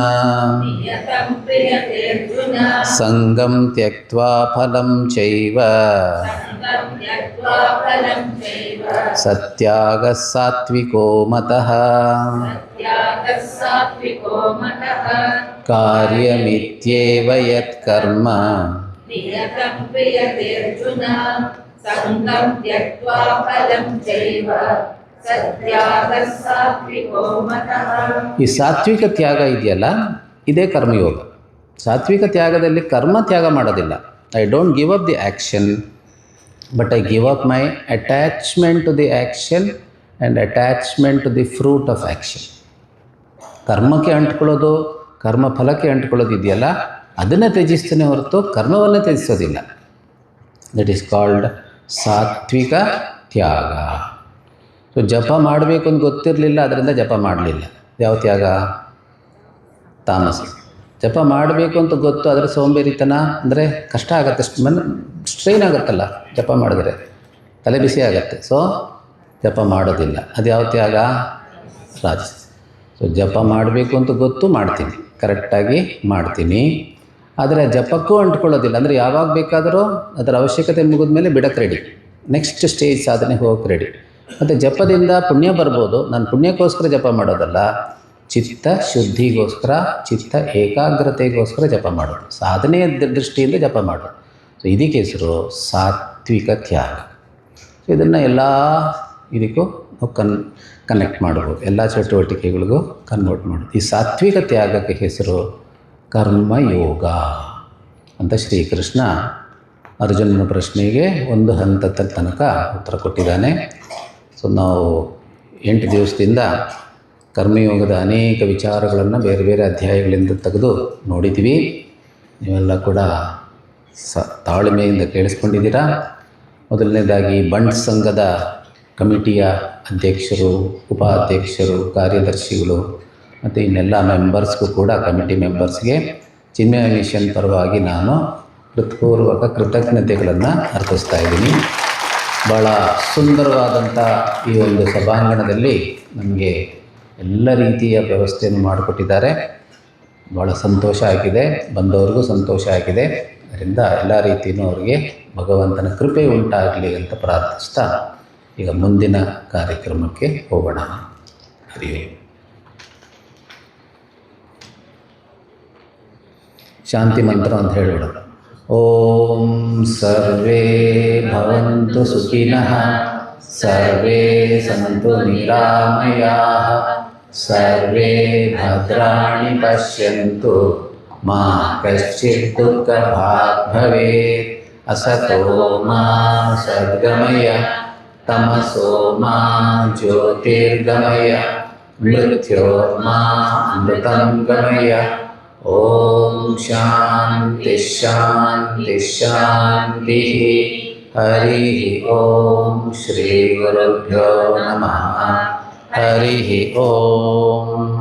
ಸಂಗಂ ತ್ಯಕ್ತ್ವಾ ಫಲಂ ಚೈವ ಸತ್ಯಾಗಃ ಸಾತ್ವಿಕೋ ಮತಃ. ಕಾರ್ಯಮಿತ್ಯೇವ ಯತ್ ಕರ್ಮ ನಿಯತಂ ಕ್ರಿಯತೆ ಅರ್ಜುನ ಸಂಗಂ ತ್ಯಕ್ತ್ವಾ ಫಲಂ ಚೈವ ಸತ್ಯಾಗಃ ಸಾತ್ವಿಕೋ ಮತಃ. ಈ ಸಾತ್ವಿಕ ತ್ಯಾಗ ಇದೆಯಲ್ಲ, ಇದೇ ಕರ್ಮಯೋಗ. ಸಾತ್ವಿಕ ತ್ಯಾಗದಲ್ಲಿ ಕರ್ಮ ತ್ಯಾಗ ಮಾಡೋದಿಲ್ಲ. I don't give up the action, but I give up my attachment to the action and attachment to the fruit of action. ಕರ್ಮಕ್ಕೆ ಅಂಟ್ಕೊಳ್ಳೋದು, ಕರ್ಮ ಫಲಕ್ಕೆ ಅಂಟ್ಕೊಳ್ಳೋದು ಇದೆಯಲ್ಲ, ಅದನ್ನು ತ್ಯಜಿಸ್ತೇನೆ ಹೊರತು ಕರ್ಮವನ್ನು ತ್ಯಜಿಸೋದಿಲ್ಲ. ದಟ್ ಈಸ್ ಕಾಲ್ಡ್ ಸಾತ್ವಿಕ ತ್ಯಾಗ. ಸೊ ಜಪ ಮಾಡಬೇಕು ಅಂತ ಗೊತ್ತಿರಲಿಲ್ಲ, ಅದರಿಂದ ಜಪ ಮಾಡಲಿಲ್ಲ. ಯಾವ ತ್ಯಾಗ? ತಾಮಸ. ಜಪ ಮಾಡಬೇಕು ಅಂತ ಗೊತ್ತು, ಆದರೆ ಸೋಂಬೇರಿತನ, ಅಂದರೆ ಕಷ್ಟ ಆಗುತ್ತೆ, ಸ್ಟ್ರೈನ್ ಆಗುತ್ತಲ್ಲ ಜಪ ಮಾಡಿದ್ರೆ, ತಲೆ ಬಿಸಿ ಆಗುತ್ತೆ. ಸೊ ಜಪ ಮಾಡೋದಿಲ್ಲ. ಅದು ಯಾವ ತ್ಯಾಗ? ರಾಜಸ. ಸೊ ಜಪ ಮಾಡಬೇಕು ಅಂತ ಗೊತ್ತು, ಮಾಡ್ತೀನಿ, ಕರೆಕ್ಟಾಗಿ ಮಾಡ್ತೀನಿ, ಆದರೆ ಜಪಕ್ಕೂ ಅಂಟ್ಕೊಳ್ಳೋದಿಲ್ಲ. ಅಂದರೆ ಯಾವಾಗ ಬೇಕಾದರೂ ಅದರ ಅವಶ್ಯಕತೆ ಮುಗಿದ ಮೇಲೆ ಬಿಡಕ್ಕೆ ರೆಡಿ, ನೆಕ್ಸ್ಟ್ ಸ್ಟೇಜ್ ಸಾಧನೆ ಹೋಗಕ್ಕೆ ರೆಡಿ. ಮತ್ತು ಜಪದಿಂದ ಪುಣ್ಯ ಬರ್ಬೋದು, ನಾನು ಪುಣ್ಯಕ್ಕೋಸ್ಕರ ಜಪ ಮಾಡೋದಲ್ಲ, ಚಿತ್ತ ಶುದ್ಧಿಗೋಸ್ಕರ, ಚಿತ್ತ ಏಕಾಗ್ರತೆಗೋಸ್ಕರ ಜಪ ಮಾಡೋದು, ಸಾಧನೆಯ ದೃಷ್ಟಿಯಿಂದ ಜಪ ಮಾಡೋದು. ಸೊ ಇದಕ್ಕೆ ಹೆಸರು ಸಾತ್ವಿಕ ತ್ಯಾಗ. ಸೊ ಇದನ್ನು ಎಲ್ಲ ಇದಕ್ಕೂ ಕನೆಕ್ಟ್ ಮಾಡ್ಬೋದು, ಎಲ್ಲ ಚಟುವಟಿಕೆಗಳಿಗೂ ಕನ್ವರ್ಟ್ ಮಾಡೋದು. ಈ ಸಾತ್ವಿಕ ತ್ಯಾಗಕ್ಕೆ ಹೆಸರು ಕರ್ಮಯೋಗ ಅಂತ ಶ್ರೀಕೃಷ್ಣ ಅರ್ಜುನನ ಪ್ರಶ್ನೆಗೆ ಒಂದು ಹಂತದ ತನಕ ಉತ್ತರ ಕೊಟ್ಟಿದ್ದಾನೆ. ಸೊ ನಾವು 8 ದಿವಸದಿಂದ ಕರ್ಮಯೋಗದ ಅನೇಕ ವಿಚಾರಗಳನ್ನು ಬೇರೆ ಬೇರೆ ಅಧ್ಯಾಯಗಳಿಂದ ತೆಗೆದು ನೋಡಿದ್ದೀವಿ. ನೀವೆಲ್ಲ ಕೂಡ ತಾಳ್ಮೆಯಿಂದ ಕೇಳಿಸ್ಕೊಂಡಿದ್ದೀರಾ. ಮೊದಲನೇದಾಗಿ ಬಂಡ್ ಸಂಘದ ಕಮಿಟಿಯ ಅಧ್ಯಕ್ಷರು, ಉಪಾಧ್ಯಕ್ಷರು, ಕಾರ್ಯದರ್ಶಿಗಳು ಮತ್ತು ಇನ್ನೆಲ್ಲ ಮೆಂಬರ್ಸ್ಗೂ ಕೂಡ, ಕಮಿಟಿ ಮೆಂಬರ್ಸ್ಗೆ ಚಿನ್ಮಯ ಮಿಷನ್ ಪರವಾಗಿ ನಾನು ಹೃತ್ಪೂರ್ವಕ ಕೃತಜ್ಞತೆಗಳನ್ನು ಅರ್ಪಿಸ್ತಾ ಇದ್ದೀನಿ. ಭಾಳ ಸುಂದರವಾದಂಥ ಈ ಒಂದು ಸಭಾಂಗಣದಲ್ಲಿ ನಮಗೆ ಎಲ್ಲ ರೀತಿಯ ವ್ಯವಸ್ಥೆಯನ್ನು ಮಾಡಿಕೊಟ್ಟಿದ್ದಾರೆ. ಭಾಳ ಸಂತೋಷ ಆಗಿದೆ, ಬಂದವ್ರಿಗೂ ಸಂತೋಷ ಆಗಿದೆ. ಅದರಿಂದ ಎಲ್ಲ ರೀತಿಯೂ ಅವರಿಗೆ ಭಗವಂತನ ಕೃಪೆ ಉಂಟಾಗಲಿ ಅಂತ ಪ್ರಾರ್ಥಿಸ್ತಾ ಈಗ ಮುಂದಿನ ಕಾರ್ಯಕ್ರಮಕ್ಕೆ ಹೋಗೋಣ. ಹರಿ ಓಂ. ಶಾಂತಿ ಮಂತ್ರ ಅಂತ ಹೇಳೋಣ. ಓಂ ಸರ್ವೇ ಭವಂತು ಸುಖಿನಃ, ಸರ್ವೇ ಸಂತು ನಿರಾಮಯಾಃ, ಸರ್ವೇ ಭದ್ರಾಣಿ ಪಶ್ಯಂತು, ಮಾ ಕಶ್ಚಿತ್ ದುಃಖಭಾಗ್ ಭವೇತ್. ಅಸತೋ ಮಾ ಸದ್ಗಮಯ, ತಮಸೋ ಮಾ ಜ್ಯೋತಿರ್ಗಮಯ, ಮೃತ್ಯೋರ್ಮಾ ಅಮೃತಂ ಗಮಯ. ಓಂ ಶಾಂತಿ ಶಾಂತಿ ಶಾಂತಿ. ಹರಿ ಓಂ ಶ್ರೀ ಗುರುಭ್ಯೋ ನಮಃ. ಹರಿ ಓಂ.